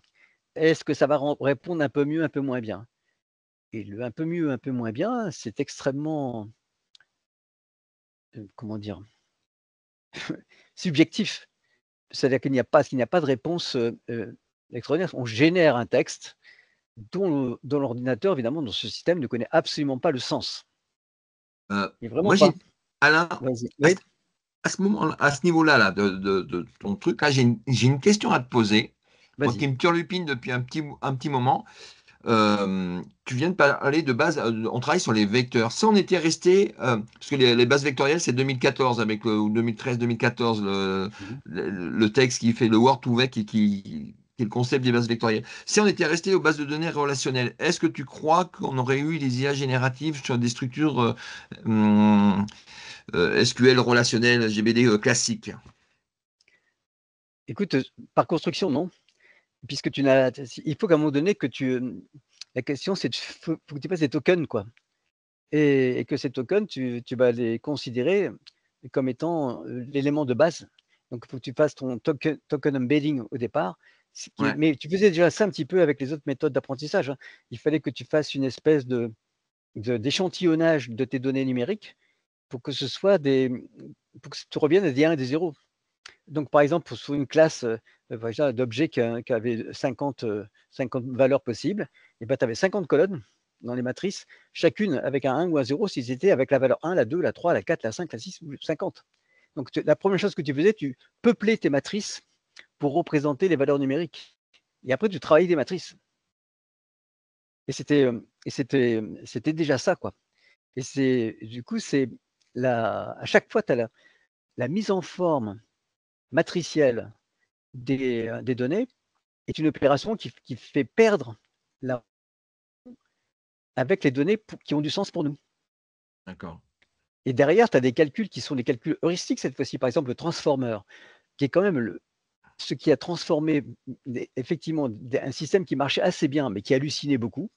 est-ce que ça va répondre un peu mieux, un peu moins bien? Et le un peu mieux, un peu moins bien, c'est extrêmement, comment dire? Subjectif. C'est-à-dire qu'il n'y a pas de réponse extraordinaire. On génère un texte dont l'ordinateur, évidemment, dans ce système, ne connaît absolument pas le sens. Et vraiment pas. Alain, oui. à ce niveau-là là, de ton truc, là, j'ai une question à te poser, moi qui me turlupine depuis un petit moment. Tu viens de parler de base, on travaille sur les vecteurs. Si on était resté, parce que les bases vectorielles, c'est 2014, ou 2013-2014, Mhm. le texte qui fait le Word2Vec qui est le concept des bases vectorielles. Si on était resté aux bases de données relationnelles, est-ce que tu crois qu'on aurait eu les IA génératives sur des structures SQL relationnelles, GBD classiques? Écoute, par construction, non. Puisque il faut qu'à un moment donné la question, c'est faut que tu passes des tokens, quoi. Et que ces tokens, tu vas les considérer comme étant l'élément de base. Donc, il faut que tu fasses ton token embedding au départ. Ouais. Mais tu faisais déjà ça un petit peu avec les autres méthodes d'apprentissage, hein. Il fallait que tu fasses une espèce d'échantillonnage de tes données numériques pour que pour que tu reviennes à des 1 et des 0. Donc, par exemple, sur une classe d'objets qui avait 50 valeurs possibles, et ben, tu avais 50 colonnes dans les matrices, chacune avec un 1 ou un 0 s'ils étaient avec la valeur 1, la 2, la 3, la 4, la 5, la 6 ou 50. Donc, la première chose que tu faisais, tu peuplais tes matrices pour représenter les valeurs numériques. Et après, tu travaillais des matrices. Et c'était déjà ça, quoi. Et du coup, à chaque fois, tu as la mise en forme matricielle des données est une opération qui fait perdre avec les données qui ont du sens pour nous. D'accord. Et derrière, tu as des calculs qui sont des calculs heuristiques cette fois-ci. Par exemple, le transformer, qui est quand même ce qui a transformé effectivement un système qui marchait assez bien, mais qui hallucinait beaucoup,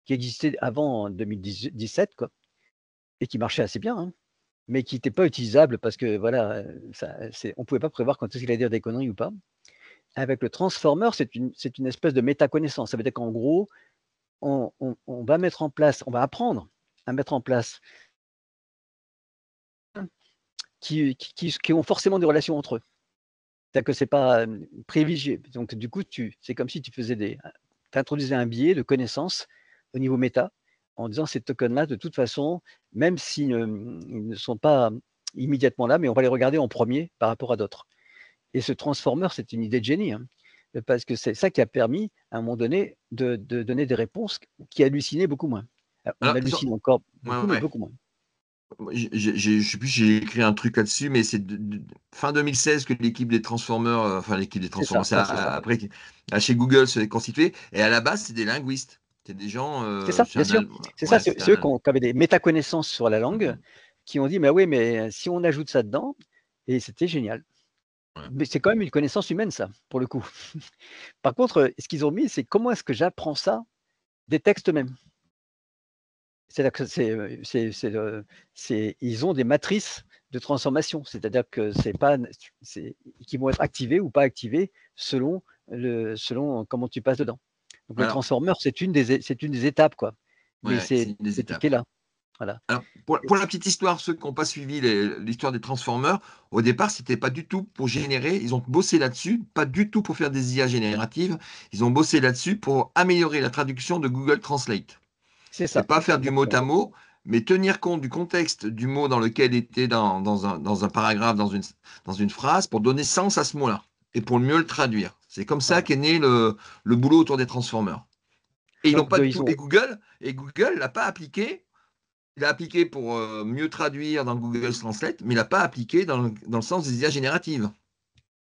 qui existait avant en 2017, quoi, et qui marchait assez bien, hein, mais qui n'était pas utilisable parce que voilà, on ne pouvait pas prévoir quand est-ce qu'il allait dire des conneries ou pas. Avec le transformer, c'est une espèce de métaconnaissance. Ça veut dire qu'en gros, on va mettre en place, on va apprendre à mettre en place qui ont forcément des relations entre eux. C'est-à-dire que c'est pas privilégié. Donc du coup, c'est comme si tu introduisais un biais de connaissance au niveau méta en disant ces tokens-là, de toute façon, même s'ils ils ne sont pas immédiatement là, mais on va les regarder en premier par rapport à d'autres. Et ce transformer, c'est une idée de génie, hein, parce que c'est ça qui a permis, à un moment donné, de donner des réponses qui hallucinaient beaucoup moins. On Alors, hallucine encore ouais, beaucoup, mais ouais. beaucoup moins. Je sais plus, j'ai écrit un truc là-dessus, mais c'est fin 2016 que l'équipe des Transformers, enfin l'équipe des C'est Transformers, ça, c'est ouais, c'est ça. après chez Google s'est constitué, et à la base c'est des linguistes, c'est des gens, C'est ça, bien sûr. C'est ça, ouais, c'est eux qui avaient des métaconnaissances sur la langue, qui ont dit, mais oui, mais si on ajoute ça dedans, et c'était génial. Ouais. Mais c'est quand même une connaissance humaine, ça, pour le coup. Par contre, ce qu'ils ont mis, c'est comment est-ce que j'apprends ça des textes mêmes. C'est-à-dire que ils ont des matrices de transformation, c'est-à-dire que qui vont être activées ou pas activées selon comment tu passes dedans. Donc le Alors, transformer, c'est une des étapes, quoi. Mais ouais, c'est une des c'est étapes. piqué là. Voilà. Alors, pour la petite histoire, ceux qui n'ont pas suivi l'histoire des Transformers, au départ, c'était pas du tout pour générer, ils ont bossé là-dessus, pas du tout pour faire des IA génératives, ils ont bossé là-dessus pour améliorer la traduction de Google Translate. C'est C'est ça, pas faire du mot exactement. à mot, mais tenir compte du contexte du mot dans lequel était dans un paragraphe, dans une phrase, pour donner sens à ce mot-là et pour mieux le traduire. C'est comme ça Voilà. qu'est né le boulot autour des transformers. Et ils n'ont Donc pas du ils tout. ont Et Google l'a pas appliqué. Il l'a appliqué pour mieux traduire dans Google Translate, mais il l'a pas appliqué dans le sens des IA génératives.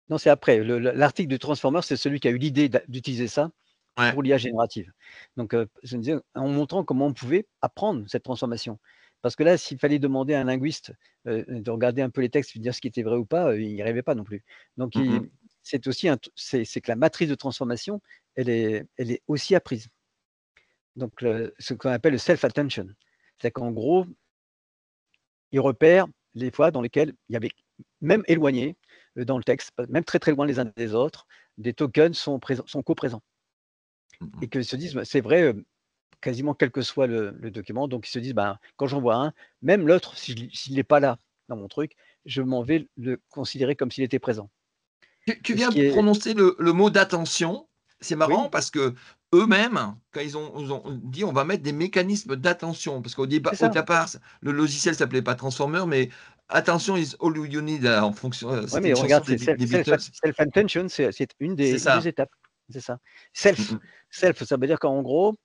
non, c'est après. L'article du transformer, c'est celui qui a eu l'idée d'utiliser ça Ouais. pour l'IA générative. Donc, je me disais, en montrant comment on pouvait apprendre cette transformation. Parce que là, s'il fallait demander à un linguiste de regarder un peu les textes, de dire ce qui était vrai ou pas, il n'y arrivait pas non plus. Donc, Mm-mm. c'est aussi c'est que la matrice de transformation, elle est aussi apprise. Donc, ce qu'on appelle le self-attention. C'est-à-dire qu'en gros, il repère les fois dans lesquelles il y avait, même éloignés dans le texte, même très très loin les uns des autres, des tokens sont co-présents. Et Mm-mm. qu'ils se disent, bah, c'est vrai, quasiment quel que soit le document. Donc, ils se disent, bah, quand j'en vois un, même l'autre, s'il n'est pas là dans mon truc, je m'en vais le considérer comme s'il était présent. Tu Ce viens de qui est, prononcer le mot d'attention. C'est marrant oui, parce que eux-mêmes, quand ils ont dit on va mettre des mécanismes d'attention, parce c'est au ça. départ, le logiciel s'appelait pas Transformer, mais attention is all you need en fonction. Oui, C'était mais une chanson regarde, c'est des Beatles. self-attention, c'est une C'est des ça. étapes. C'est ça. Self, Mm-mm. self, ça veut dire qu'en gros,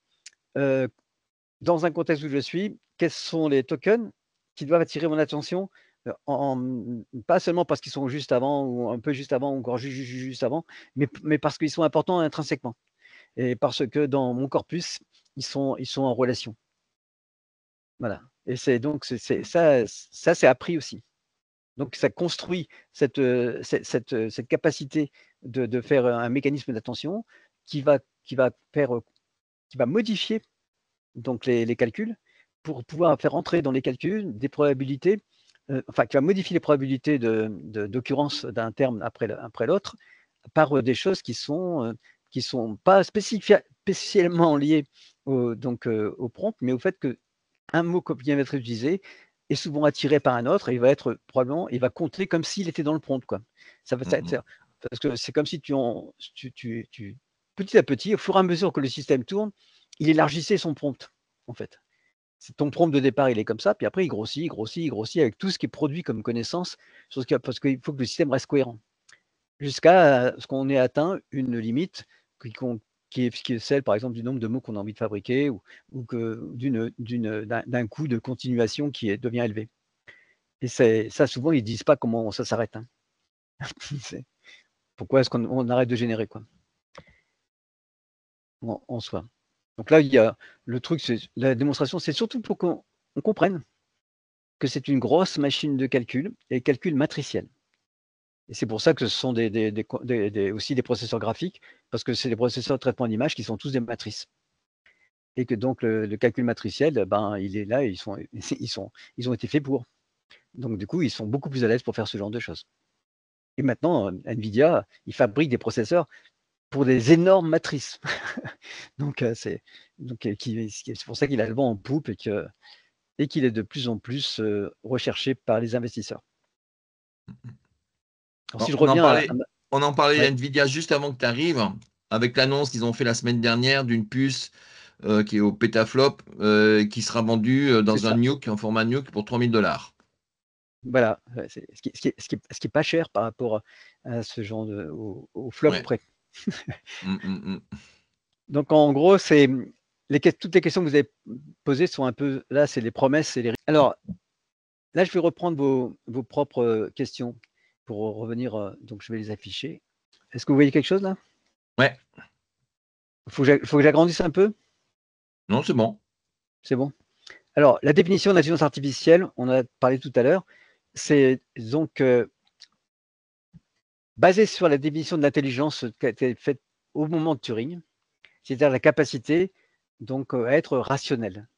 dans un contexte où je suis, quels sont les tokens qui doivent attirer mon attention, pas seulement parce qu'ils sont juste avant ou un peu juste avant ou encore juste avant, mais parce qu'ils sont importants intrinsèquement et parce que dans mon corpus, ils sont en relation. Voilà et c'est donc ça c'est appris aussi. Donc ça construit cette capacité de faire un mécanisme d'attention qui va modifier donc les calculs pour pouvoir faire entrer dans les calculs des probabilités, qui va modifier les probabilités d'occurrence d'un terme après l'autre par des choses qui sont pas spécialement liées au prompt, mais au fait qu'un mot qui vient d'être utilisé est souvent attiré par un autre et il va compter comme s'il était dans le prompt, quoi. Parce que c'est comme si petit à petit, au fur et à mesure que le système tourne, il élargissait son prompt, en fait. Ton prompt de départ, il est comme ça, puis après, il grossit avec tout ce qui est produit comme connaissance, parce qu'il faut que le système reste cohérent. Jusqu'à ce qu'on ait atteint une limite qui est celle, par exemple, du nombre de mots qu'on a envie de fabriquer ou d'un coût de continuation qui devient élevé. Et ça, souvent, ils ne disent pas comment ça s'arrête. Hein. Pourquoi est-ce qu'on arrête de générer, quoi, en soi. Donc là, il y a le truc, la démonstration, c'est surtout pour qu'on comprenne que c'est une grosse machine de calcul et calcul matriciel. Et c'est pour ça que ce sont aussi des processeurs graphiques, parce que c'est des processeurs de traitement d'image qui sont tous des matrices. Et que donc le calcul matriciel, il est là, et ils ont été faits pour. Donc du coup, ils sont beaucoup plus à l'aise pour faire ce genre de choses. Et maintenant, NVIDIA, ils fabriquent des processeurs pour des énormes matrices. Donc c'est pour ça qu'il a le vent en poupe et qu'il est de plus en plus recherché par les investisseurs. Alors, si je reviens on en parlait ouais. NVIDIA juste avant que tu arrives, avec l'annonce qu'ils ont fait la semaine dernière d'une puce qui est au pétaflop, qui sera vendue dans un nuke, en format nuke, pour $3000. Voilà, ce qui est pas cher par rapport à ce genre au flop près. Donc en gros, toutes les questions que vous avez posées sont un peu là, c'est les promesses et les. Alors là, je vais reprendre vos propres questions pour revenir. Donc je vais les afficher. Est-ce que vous voyez quelque chose là? Ouais. Faut que j'agrandisse un peu? Non, c'est bon. C'est bon. Alors, la définition d'intelligence artificielle, on en a parlé tout à l'heure, c'est donc basé sur la définition de l'intelligence qui a été faite au moment de Turing, c'est-à-dire la capacité donc à être rationnel.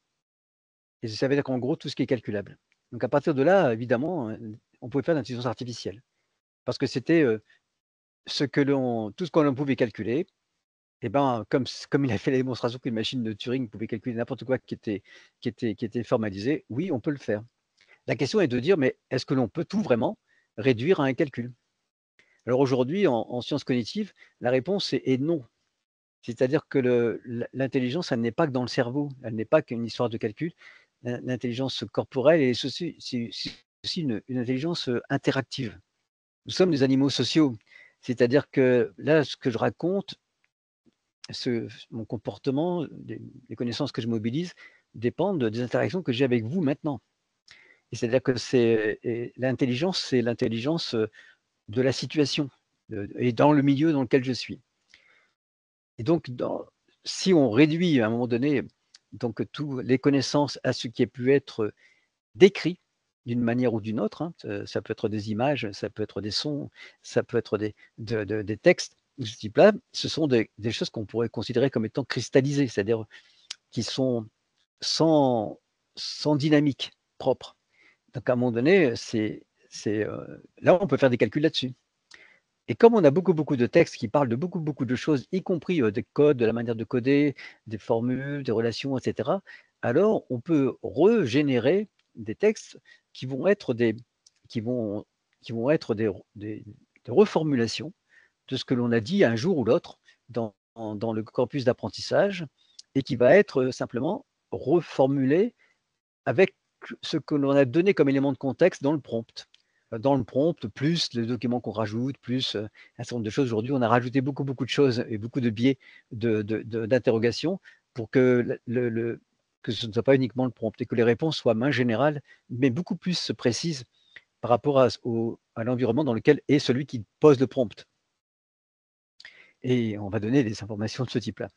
Et ça veut dire qu'en gros, tout ce qui est calculable. Donc à partir de là, évidemment, on pouvait faire l'intelligence artificielle. Parce que c'était tout ce que l'on pouvait calculer. Et comme il a fait la démonstration qu'une machine de Turing pouvait calculer n'importe quoi qui était formalisé, oui, on peut le faire. La question est de dire, mais est-ce que l'on peut tout vraiment réduire à un calcul? Alors aujourd'hui, en sciences cognitives, la réponse est non. C'est-à-dire que l'intelligence, elle n'est pas que dans le cerveau, elle n'est pas qu'une histoire de calcul. L'intelligence corporelle, c'est aussi une intelligence interactive. Nous sommes des animaux sociaux. C'est-à-dire que là, ce que je raconte, mon comportement, les connaissances que je mobilise, dépendent des interactions que j'ai avec vous maintenant. C'est-à-dire que l'intelligence, c'est l'intelligence de la situation et dans le milieu dans lequel je suis. Et donc, si on réduit à un moment donné donc toutes les connaissances à ce qui a pu être décrit d'une manière ou d'une autre, hein, ça peut être des images, ça peut être des sons, ça peut être des textes de ce type-là, ce sont des choses qu'on pourrait considérer comme étant cristallisées, c'est-à-dire qui sont sans dynamique propre. Donc à un moment donné, là, on peut faire des calculs là-dessus. Et comme on a beaucoup de textes qui parlent de beaucoup de choses, y compris des codes, de la manière de coder, des formules, des relations, etc., alors on peut régénérer des textes qui vont être des reformulations de ce que l'on a dit un jour ou l'autre dans le corpus d'apprentissage et qui va être simplement reformulé avec ce que l'on a donné comme élément de contexte dans le prompt. Dans le prompt, plus les documents qu'on rajoute, plus un certain nombre de choses. Aujourd'hui, on a rajouté beaucoup de choses et beaucoup de biais d'interrogation pour que, que ce ne soit pas uniquement le prompt et que les réponses soient moins générales, mais beaucoup plus précises par rapport à l'environnement dans lequel est celui qui pose le prompt. Et on va donner des informations de ce type-là.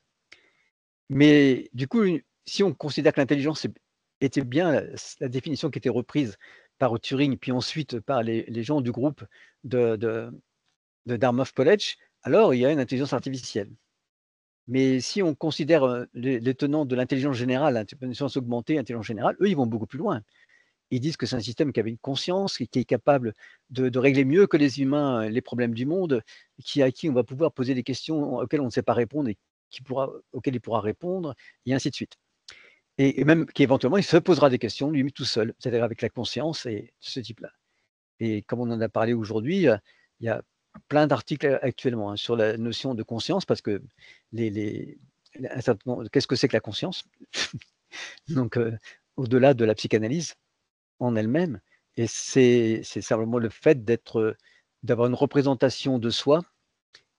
Mais du coup, si on considère que l'intelligence était bien la définition qui était reprise par Turing, puis ensuite par les gens du groupe de Dartmouth College, alors il y a une intelligence artificielle. Mais si on considère les tenants de l'intelligence générale, l'intelligence augmentée, l'intelligence générale, eux, ils vont beaucoup plus loin. Ils disent que c'est un système qui avait une conscience, qui est capable de régler mieux que les humains les problèmes du monde, à qui on va pouvoir poser des questions auxquelles on ne sait pas répondre et auxquelles il pourra répondre, et ainsi de suite. Et même qu'éventuellement, il se posera des questions lui tout seul, c'est-à-dire avec la conscience et ce type-là. Et comme on en a parlé aujourd'hui, il y a plein d'articles actuellement sur la notion de conscience, parce que qu'est-ce que c'est que la conscience? Donc, au-delà de la psychanalyse en elle-même, et c'est simplement le fait d'avoir une représentation de soi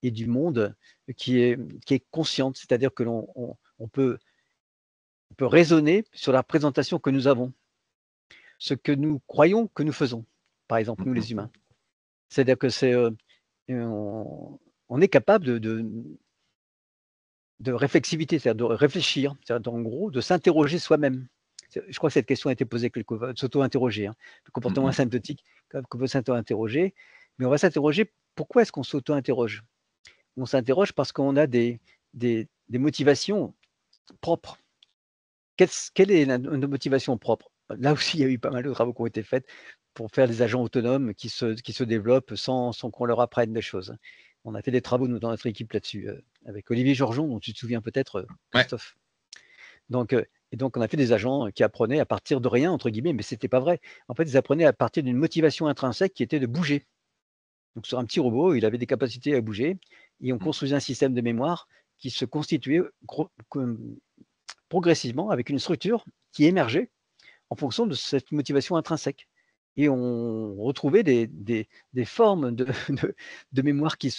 et du monde qui est consciente, c'est-à-dire que on peut raisonner sur la représentation que nous avons, ce que nous croyons que nous faisons, par exemple, nous les humains. C'est-à-dire que on est capable de réflexivité, c'est-à-dire de réfléchir, c'est-à-dire en gros de s'interroger soi-même. Je crois que cette question a été posée quelquefois, de s'auto-interroger, le comportement asymptotique, qu'on peut s'auto-interroger, mais on va s'interroger, pourquoi est-ce qu'on s'auto-interroge? On s'interroge parce qu'on a des motivations propres. Quelle est nos motivations propres? Là aussi, il y a eu pas mal de travaux qui ont été faits pour faire des agents autonomes qui se développent sans qu'on leur apprenne des choses. On a fait des travaux, nous, dans notre équipe là-dessus, avec Olivier Georgeon, dont tu te souviens peut-être, Christophe. Ouais. Donc, on a fait des agents qui apprenaient à partir de rien, entre guillemets, mais ce n'était pas vrai. En fait, ils apprenaient à partir d'une motivation intrinsèque qui était de bouger. Donc, sur un petit robot, il avait des capacités à bouger, et on construisait un système de mémoire qui se constituait progressivement avec une structure qui émergeait en fonction de cette motivation intrinsèque. Et on retrouvait des formes de mémoire qui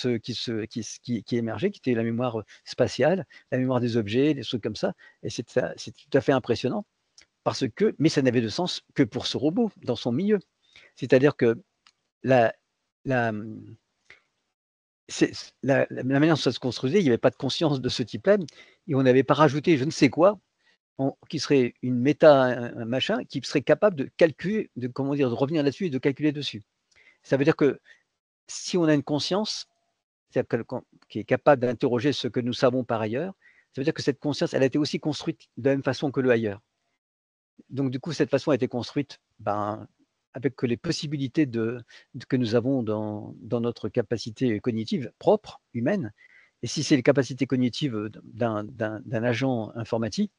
émergeaient, qui étaient la mémoire spatiale, la mémoire des objets, des trucs comme ça. Et c'est tout à fait impressionnant, mais ça n'avait de sens que pour ce robot, dans son milieu. C'est-à-dire que la manière dont ça se construisait, il n'y avait pas de conscience de ce type-là, et on n'avait pas rajouté je ne sais quoi, qui serait une méta, un machin, qui serait capable de calculer, de revenir là-dessus et de calculer dessus. Ça veut dire que si on a une conscience qui est capable d'interroger ce que nous savons par ailleurs, ça veut dire que cette conscience, elle a été aussi construite de la même façon que le ailleurs. Donc du coup, cette façon a été construite avec les possibilités que nous avons dans notre capacité cognitive propre, humaine. Et si c'est les capacités cognitives d'un agent informatique,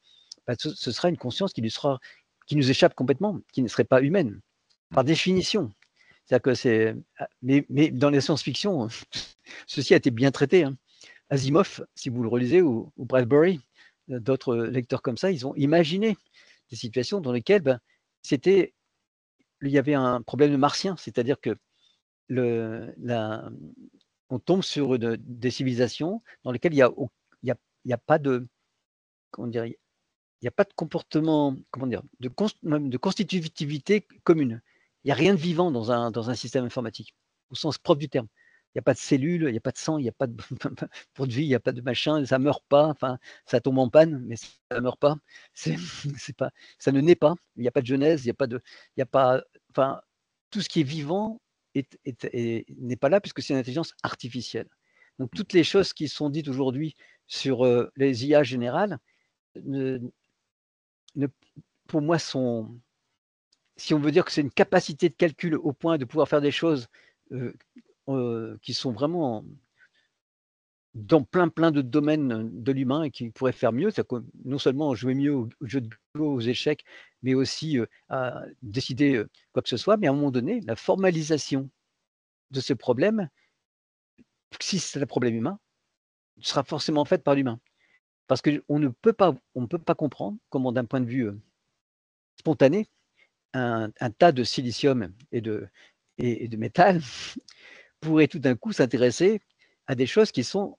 ce sera une conscience qui nous échappe complètement, qui ne serait pas humaine, par définition. C'est-à-dire que mais dans les science-fiction, ceci a été bien traité. Asimov, si vous le relisez, ou Bradbury, d'autres lecteurs comme ça, ils ont imaginé des situations dans lesquelles il y avait un problème de martien, c'est-à-dire que on tombe sur des civilisations dans lesquelles il n'y a pas de, comment dire, il n'y a pas de comportement, de constitutivité commune. Il n'y a rien de vivant dans un système informatique, au sens propre du terme. Il n'y a pas de cellules, il n'y a pas de sang, il n'y a pas de produit, il n'y a pas de machin, ça ne meurt pas, enfin, ça tombe en panne, mais ça ne meurt pas. Ça ne naît pas, il n'y a pas de genèse, enfin, tout ce qui est vivant n'est pas là puisque c'est une intelligence artificielle. Donc toutes les choses qui sont dites aujourd'hui sur les IA générales, pour moi, si on veut dire que c'est une capacité de calcul au point de pouvoir faire des choses qui sont vraiment dans plein de domaines de l'humain et qui pourraient faire mieux, c'est-à-dire que non seulement jouer mieux aux jeux de Go, aux échecs, mais aussi à décider quoi que ce soit, mais à un moment donné, la formalisation de ce problème, si c'est un problème humain, sera forcément faite par l'humain. Parce qu'on ne peut pas comprendre comment, d'un point de vue spontané, un tas de silicium et de métal pourrait tout d'un coup s'intéresser à des choses qui sont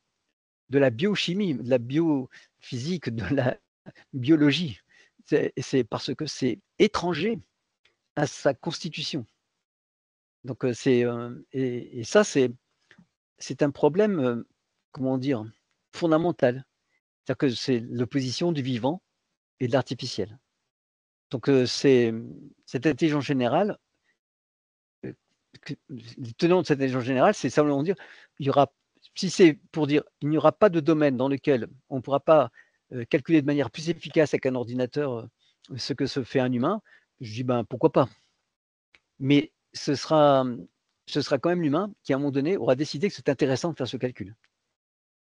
de la biochimie, de la biophysique, de biologie. C'est parce que c'est étranger à sa constitution. Donc, et ça, c'est un problème, comment dire, fondamental. C'est-à-dire que c'est l'opposition du vivant et de l'artificiel. Donc, cette intelligence générale, le tenant de cette intelligence générale, c'est simplement dire, il y aura, si c'est pour dire, il n'y aura pas de domaine dans lequel on ne pourra pas calculer de manière plus efficace avec un ordinateur ce que se fait un humain, je dis, ben, pourquoi pas. Mais ce sera quand même l'humain qui, à un moment donné, aura décidé que c'est intéressant de faire ce calcul.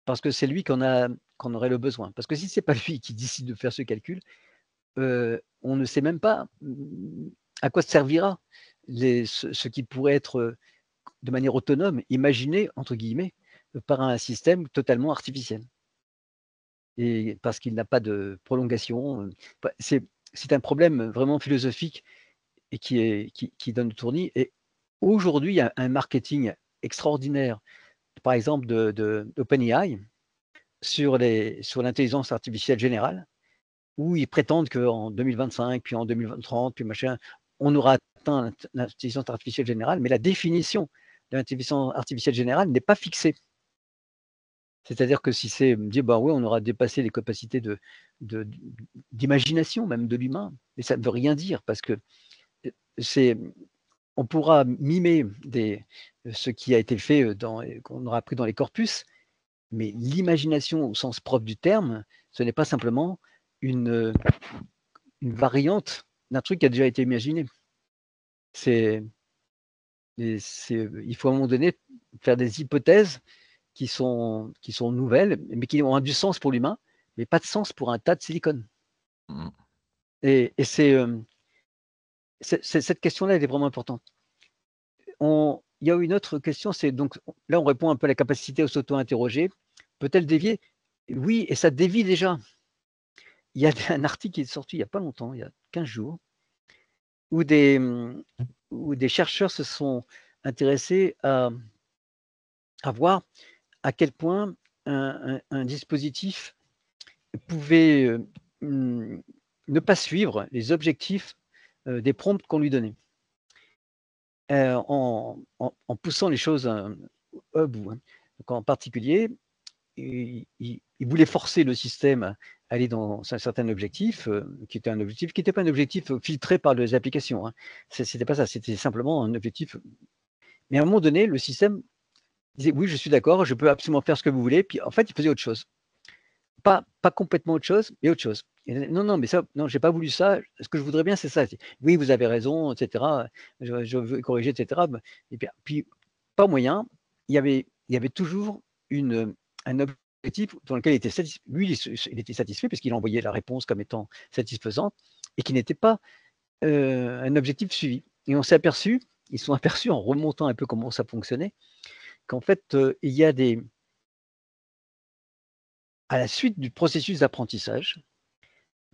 Parce que c'est lui qu'on aurait le besoin. Parce que si ce n'est pas lui qui décide de faire ce calcul, on ne sait même pas à quoi servira ce qui pourrait être de manière autonome, imaginé, entre guillemets, par un système totalement artificiel. Et parce qu'il n'a pas de prolongation. C'est un problème vraiment philosophique et qui donne le tournis. Et aujourd'hui, il y a un marketing extraordinaire, par exemple d'OpenAI, sur l'intelligence artificielle générale, où ils prétendent qu'en 2025, puis en 2030, puis machin, on aura atteint l'intelligence artificielle générale, mais la définition de l'intelligence artificielle générale n'est pas fixée. C'est-à-dire que si c'est dire, bah oui, on aura dépassé les capacités d'imagination même de l'humain, mais ça ne veut rien dire parce que on pourra mimer ce qui a été fait qu'on aura appris dans les corpus, mais l'imagination au sens propre du terme, ce n'est pas simplement une variante d'un truc qui a déjà été imaginé. Il faut à un moment donné faire des hypothèses qui sont nouvelles, mais qui ont du sens pour l'humain, mais pas de sens pour un tas de silicone. Mmh. Et cette question-là, elle est vraiment importante. Il y a une autre question, c'est donc là, on répond un peu à la capacité à s'auto-interroger. Peut-elle dévier? Oui, et ça dévie déjà. Il y a un article qui est sorti il n'y a pas longtemps, il y a 15 jours, où des chercheurs se sont intéressés à voir à quel point un dispositif pouvait ne pas suivre les objectifs des prompts qu'on lui donnait. En poussant les choses au bout. Donc en particulier, il voulait forcer le système à aller dans un certain objectif, qui était un objectif qui n'était pas un objectif filtré par les applications. Hein. C'était pas ça, c'était simplement un objectif. Mais à un moment donné, le système disait oui, je suis d'accord, je peux absolument faire ce que vous voulez. Puis en fait, il faisait autre chose. Pas complètement autre chose, mais autre chose. Non, mais ça, non, j'ai pas voulu ça. Ce que je voudrais bien, c'est ça. Oui, vous avez raison, etc. Je veux corriger, etc. Et puis pas moyen. Il y avait toujours un objectif dans lequel il était satisfait. Lui, il était satisfait parce qu'il envoyait la réponse comme étant satisfaisante et qui n'était pas un objectif suivi. Et on s'est aperçu, ils sont aperçus en remontant un peu comment ça fonctionnait, qu'en fait, il y a à la suite du processus d'apprentissage,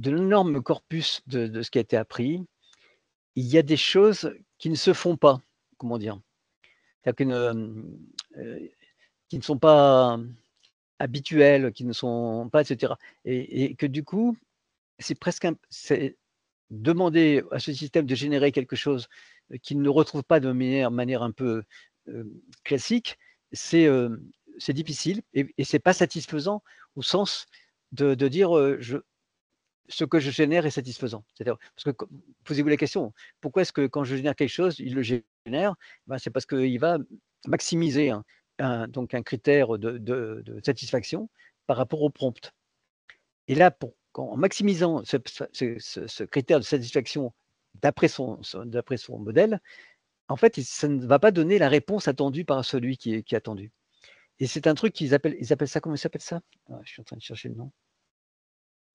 de l'énorme corpus de ce qui a été appris, il y a des choses qui ne se font pas, comment dire, qui ne sont pas habituelles, qui ne sont pas, etc. Et que du coup, c'est presque c'est demander à ce système de générer quelque chose qu'il ne retrouve pas de manière un peu classique, c'est difficile et c'est pas satisfaisant au sens de dire ce que je génère est satisfaisant. C'est-à-dire, parce que posez-vous la question, pourquoi est-ce que quand je génère quelque chose, il le génère? Ben, c'est parce qu'il va maximiser donc un critère de satisfaction par rapport au prompt. Et là, en maximisant ce critère de satisfaction d'après son modèle, en fait, ça ne va pas donner la réponse attendue par celui qui est attendu. Et c'est un truc ils appellent ça, comment ils s'appellent ça? Ah, je suis en train de chercher le nom.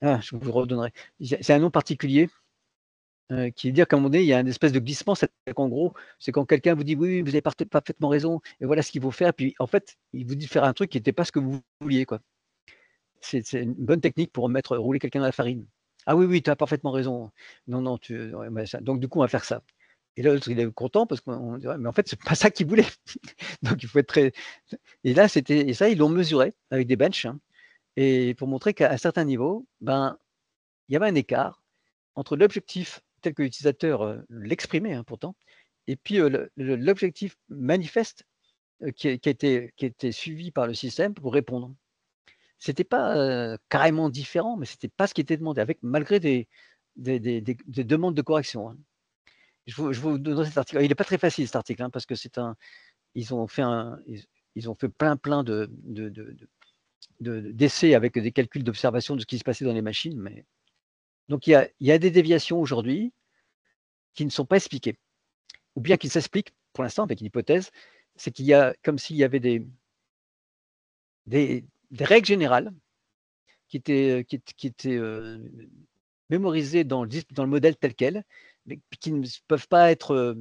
Ah, je vous redonnerai. C'est un nom particulier qui veut dire qu'à un moment donné, il y a une espèce de glissement. C'est-à-dire qu'en gros, c'est quand quelqu'un vous dit oui, vous avez parfaitement raison, et voilà ce qu'il faut faire. Puis en fait, il vous dit de faire un truc qui n'était pas ce que vous vouliez, quoi. C'est une bonne technique pour rouler quelqu'un dans la farine. Ah oui, tu as parfaitement raison. Non, donc du coup, on va faire ça. Et là, l'autre, il est content parce qu'on dirait, mais en fait, c'est pas ça qu'il voulait. Donc il faut être très. Et là, et ça, ils l'ont mesuré avec des benches, hein, et pour montrer qu'à un certain niveau, ben, il y avait un écart entre l'objectif tel que l'utilisateur l'exprimait pourtant, et puis l'objectif manifeste qui a été suivi par le système pour répondre. C'était pas carrément différent, mais c'était pas ce qui était demandé, malgré des demandes de correction. Je vous donnerai cet article. Il n'est pas très facile cet article, parce que ils ont fait plein d'essais avec des calculs d'observation de ce qui se passait dans les machines. Donc il y a des déviations aujourd'hui qui ne sont pas expliquées, ou bien qui s'expliquent pour l'instant avec une hypothèse, c'est qu'il y a comme s'il y avait des règles générales qui étaient mémorisées dans le modèle tel quel, mais qui ne peuvent pas être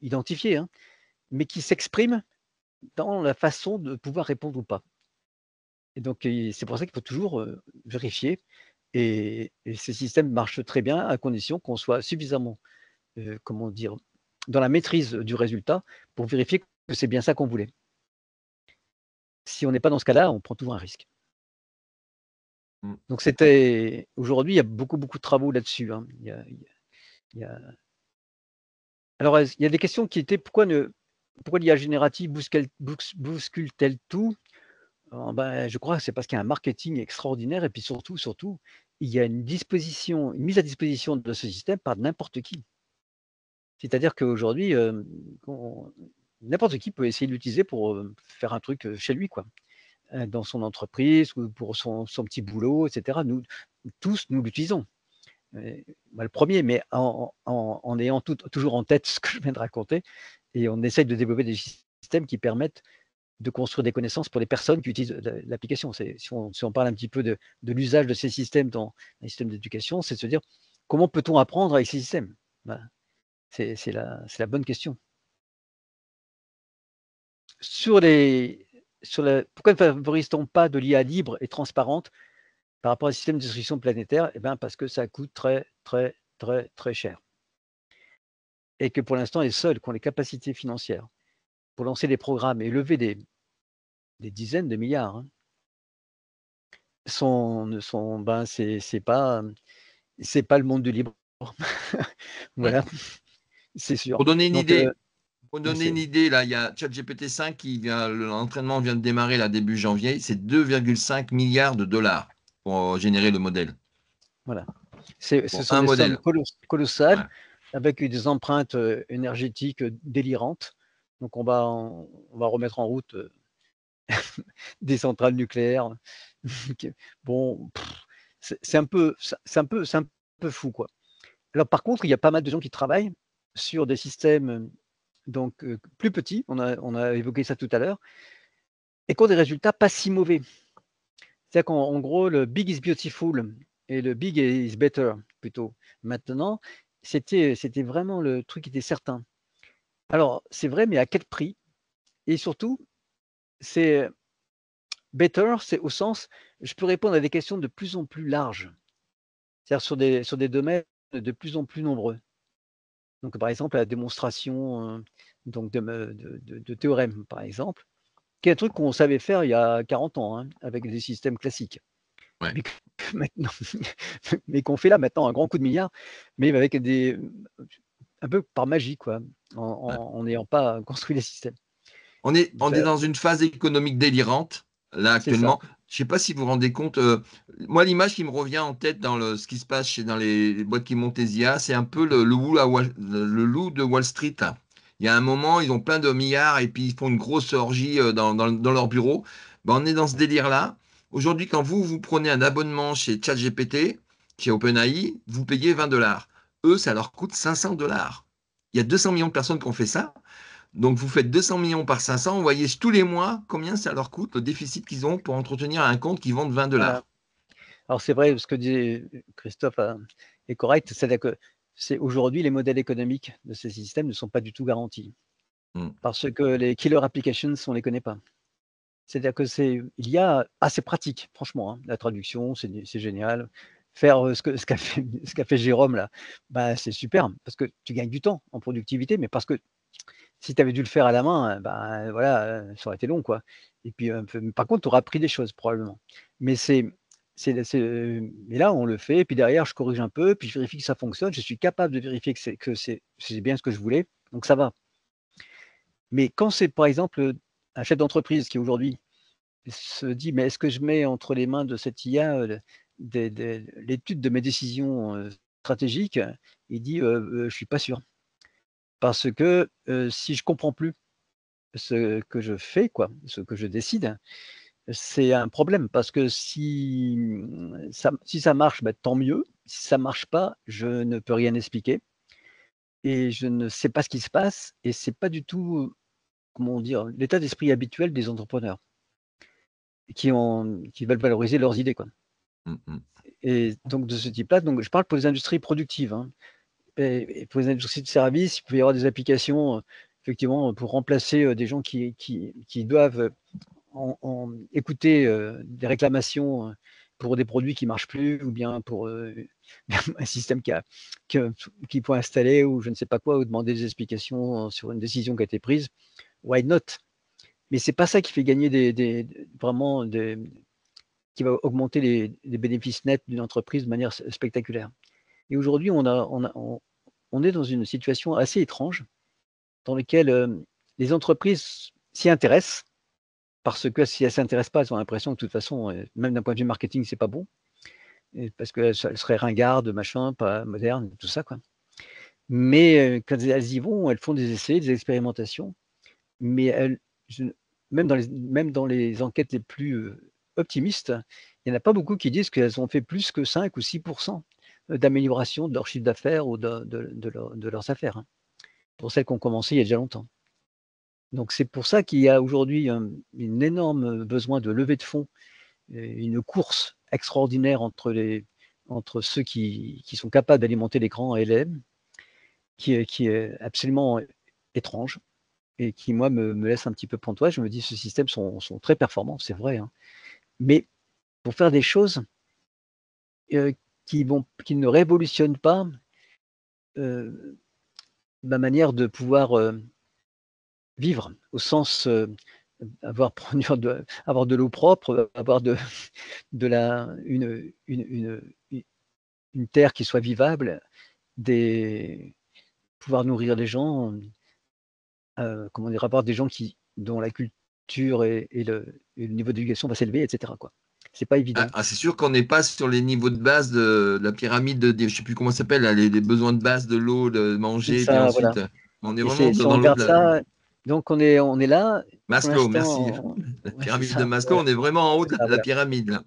identifiées, mais qui s'expriment dans la façon de pouvoir répondre ou pas. Et donc, c'est pour ça qu'il faut toujours vérifier. Et ces systèmes marchent très bien à condition qu'on soit suffisamment, dans la maîtrise du résultat pour vérifier que c'est bien ça qu'on voulait. Si on n'est pas dans ce cas-là, on prend toujours un risque. Donc, aujourd'hui, il y a beaucoup de travaux là-dessus. Alors, il y a des questions qui étaient pourquoi l'IA générative bouscule-t-elle tout? Je crois que c'est parce qu'il y a un marketing extraordinaire et puis surtout, il y a une mise à disposition de ce système par n'importe qui. C'est-à-dire qu'aujourd'hui, n'importe qui peut essayer de l'utiliser pour faire un truc chez lui, quoi, dans son entreprise ou pour son petit boulot, etc. Nous l'utilisons. Le premier, mais en ayant toujours en tête ce que je viens de raconter, et on essaye de développer des systèmes qui permettent de construire des connaissances pour les personnes qui utilisent l'application. Si on parle un petit peu de l'usage de ces systèmes dans les systèmes d'éducation, c'est de se dire comment peut-on apprendre avec ces systèmes? Voilà. C'est la bonne question. Pourquoi ne favorise-t-on pas de l'IA libre et transparente par rapport à un système de distribution planétaire? Parce que ça coûte très, très, très, très cher. Et que pour l'instant, les seuls qui ont les capacités financières pour lancer des programmes et lever des dizaines de milliards, c'est pas le monde du libre. Voilà, c'est sûr. Pour donner une idée, là, il y a ChatGPT 5 l'entraînement vient de démarrer là début janvier, c'est 2,5 milliards de dollars pour générer le modèle. Voilà. Ce sont des sommes colossales, avec des empreintes énergétiques délirantes. Donc on va remettre en route des centrales nucléaires. Bon, c'est un peu fou, quoi. Alors par contre, il y a pas mal de gens qui travaillent sur des systèmes plus petits, on a évoqué ça tout à l'heure, et qui ont des résultats pas si mauvais. C'est-à-dire qu'en gros, le big is beautiful et le big is better plutôt. Maintenant, c'était vraiment le truc qui était certain. Alors, c'est vrai, mais à quel prix? Et surtout, c'est better, c'est au sens, je peux répondre à des questions de plus en plus larges, c'est-à-dire sur des domaines de plus en plus nombreux. Donc, par exemple, la démonstration de théorèmes, par exemple, qui est un truc qu'on savait faire il y a 40 ans, avec des systèmes classiques. Ouais. Mais qu'on fait là maintenant un grand coup de milliard, mais avec un peu par magie, quoi, en n'ayant pas construit les systèmes. On est dans une phase économique délirante, là, actuellement. Je ne sais pas si vous vous rendez compte. Moi, l'image qui me revient en tête dans ce qui se passe dans les boîtes qui montent les IA, c'est un peu le loup de Wall Street. Il y a un moment, ils ont plein de milliards et puis ils font une grosse orgie dans leur bureau. On est dans ce délire-là. Aujourd'hui, quand vous prenez un abonnement chez ChatGPT, chez OpenAI, vous payez 20 $. Eux, ça leur coûte 500 $. Il y a 200 millions de personnes qui ont fait ça. Donc, vous faites 200 millions par 500, vous voyez tous les mois combien ça leur coûte, le déficit qu'ils ont pour entretenir un compte qui vend 20 $. Voilà. Alors, c'est vrai, ce que dit Christophe est correct, c'est-à-dire que aujourd'hui, les modèles économiques de ces systèmes ne sont pas du tout garantis. Parce que les killer applications, on ne les connaît pas. C'est-à-dire que c'est pratique, franchement, la traduction, c'est génial. Faire ce qu'a fait Jérôme là, c'est super, parce que tu gagnes du temps en productivité, mais parce que si tu avais dû le faire à la main, voilà, ça aurait été long, quoi. Et puis, par contre, tu auras appris des choses probablement. Mais Mais là, on le fait, et puis derrière, je corrige un peu, puis je vérifie que ça fonctionne. Je suis capable de vérifier que c'est bien ce que je voulais, donc ça va. Mais quand c'est, par exemple, un chef d'entreprise qui aujourd'hui se dit: «Mais est-ce que je mets entre les mains de cette IA, l'étude de mes décisions, stratégiques?» Il dit: Je suis pas sûr. Parce que, si je comprends plus ce que je fais quoi, ce que je décide, c'est un problème parce que si ça marche, bah, tant mieux. Si ça marche pas, je ne peux rien expliquer et je ne sais pas ce qui se passe et c'est pas du tout, comment dire? L'état d'esprit habituel des entrepreneurs qui veulent valoriser leurs idées, quoi. Mmh mh. Et donc de ce type-là, donc je parle pour les industries productives, hein, et pour les industries de services, il peut y avoir des applications, effectivement, pour remplacer, des gens qui doivent, écouter, des réclamations, pour des produits qui marchent plus ou bien pour, un système que qu'il faut installer ou je ne sais pas quoi ou demander des explications, sur une décision qui a été prise. Why not? Mais c'est pas ça qui fait gagner vraiment qui va augmenter les bénéfices nets d'une entreprise de manière spectaculaire. Et aujourd'hui, on est dans une situation assez étrange dans laquelle, les entreprises s'y intéressent parce que si elles ne s'intéressent pas, elles ont l'impression que de toute façon, même d'un point de vue marketing, c'est pas bon et parce qu'elles seraient ringardes, machin, pas modernes, tout ça, quoi. Mais, quand elles y vont, elles font des essais, des expérimentations, mais je même dans les enquêtes les plus, optimistes, il y en a pas beaucoup qui disent qu'elles ont fait plus que 5 ou 6 d'amélioration de leur chiffre d'affaires ou de leurs affaires, hein, pour celles qui ont commencé il y a déjà longtemps. Donc c'est pour ça qu'il y a aujourd'hui, une énorme besoin de levée de fonds et une course extraordinaire entre ceux qui sont capables d'alimenter l'écran LLM, qui est absolument étrange et qui, moi, me laisse un petit peu pantoise. Je me dis: «Ce système sont très performants», c'est vrai, hein, mais pour faire des choses, heu, qui ne révolutionnent pas, heu, ma manière de pouvoir, vivre au sens, avoir produire avoir de l'eau propre, avoir de la une terre qui soit vivable, des pouvoir nourrir les gens, comment dire? Avoir des gens dont la culture et le niveau d'éducation va s'élever et cetera, quoi. C'est pas évident. C'est sûr qu'on n'est pas sur les niveaux de base de la pyramide des je sais plus comment ça s'appelle là, les besoins de base de l'eau, de C'est manger, puis ça, voilà. ensuite, on est Et vraiment si on dans l'eau regarde de la ça, donc on est là, pour Maslow, merci. l'instant, La ouais, c'est pyramide de ça, Maslow, ouais, on est vraiment en haut c'est de ça, la voilà. pyramide là.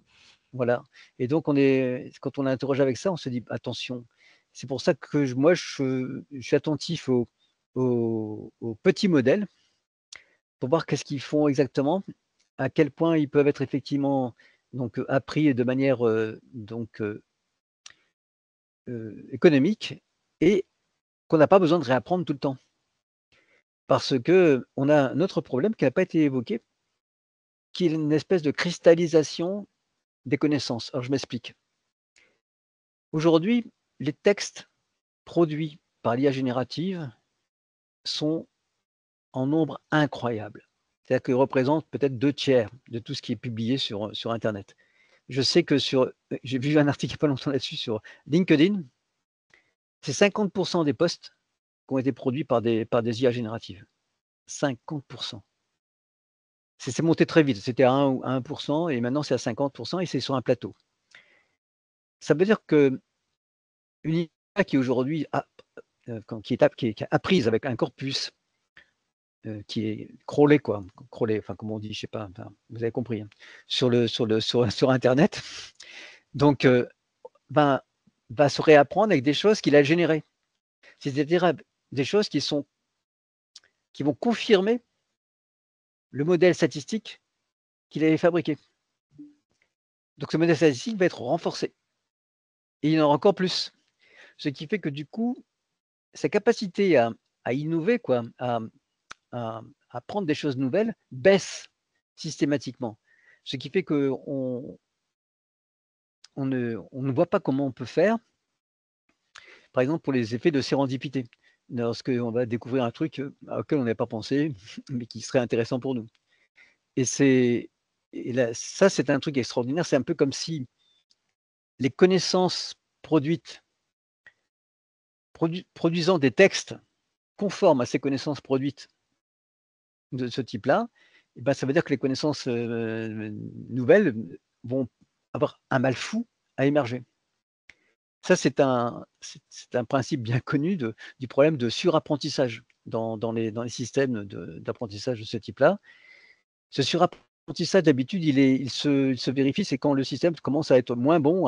Voilà et donc quand on interroge avec ça, on se dit: «Attention». C'est pour ça que moi je suis attentif aux petits modèles pour voir qu'est-ce qu'ils font exactement, à quel point ils peuvent être effectivement donc appris de manière, économique et qu'on n'a pas besoin de réapprendre tout le temps. Parce qu'on a un autre problème qui n'a pas été évoqué, qui est une espèce de cristallisation des connaissances. Alors je m'explique. Aujourd'hui, les textes produits par l'IA générative sont en nombre incroyable. C'est-à-dire qu'ils représentent peut-être 2 tiers de tout ce qui est publié sur internet. Je sais que j'ai vu un article il y a pas longtemps là-dessus sur LinkedIn, c'est 50 des posts qui ont été produits par des IA génératives. 50. C'est monté très vite, c'était à 1 ou à 1 et maintenant c'est à 50 et c'est sur un plateau. Ça veut dire qu'une IA qui aujourd'hui qui est apprise avec un corpus, qui est crawlé quoi, crawlé, enfin comment on dit? Je sais pas, enfin vous avez compris, hein. Sur internet, donc ben, va se réapprendre avec des choses qu'il a générées. C'est-à-dire des choses qui vont confirmer le modèle statistique qu'il avait fabriqué. Donc ce modèle statistique va être renforcé et il y en aura encore plus. Ce qui fait que du coup, sa capacité à innover quoi, à prendre des choses nouvelles baisse systématiquement. Ce qui fait qu'on ne voit pas comment on peut faire, par exemple pour les effets de sérendipité. Lorsqu'on va découvrir un truc, auquel on n'avait pas pensé, mais qui serait intéressant pour nous. Et c'est et là, ça, c'est un truc extraordinaire. C'est un peu comme si les connaissances produisant des textes conformes à ces connaissances produites de ce type-là, eh ben, ça veut dire que les connaissances nouvelles vont avoir un mal fou à émerger. Ça, c'est un principe bien connu du problème de surapprentissage dans les systèmes d'apprentissage de ce type-là. Ce surapprentissage, d'habitude, il se vérifie, c'est quand le système commence à être moins bon,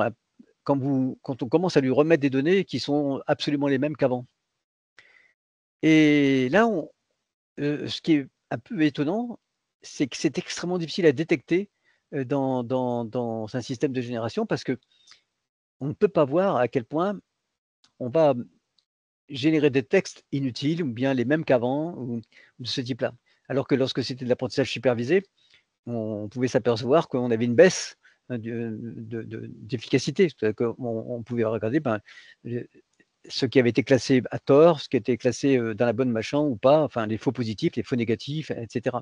quand on commence à lui remettre des données qui sont absolument les mêmes qu'avant. Et là, ce qui est un peu étonnant, c'est que c'est extrêmement difficile à détecter dans un système de génération parce que on ne peut pas voir à quel point on va générer des textes inutiles ou bien les mêmes qu'avant ou de ce type-là. Alors que lorsque c'était de l'apprentissage supervisé, on pouvait s'apercevoir qu'on avait une baisse d'efficacité. On pouvait regarder ce qui avait été classé à tort, ce qui était classé dans la bonne machin ou pas, enfin les faux positifs, les faux négatifs, etc.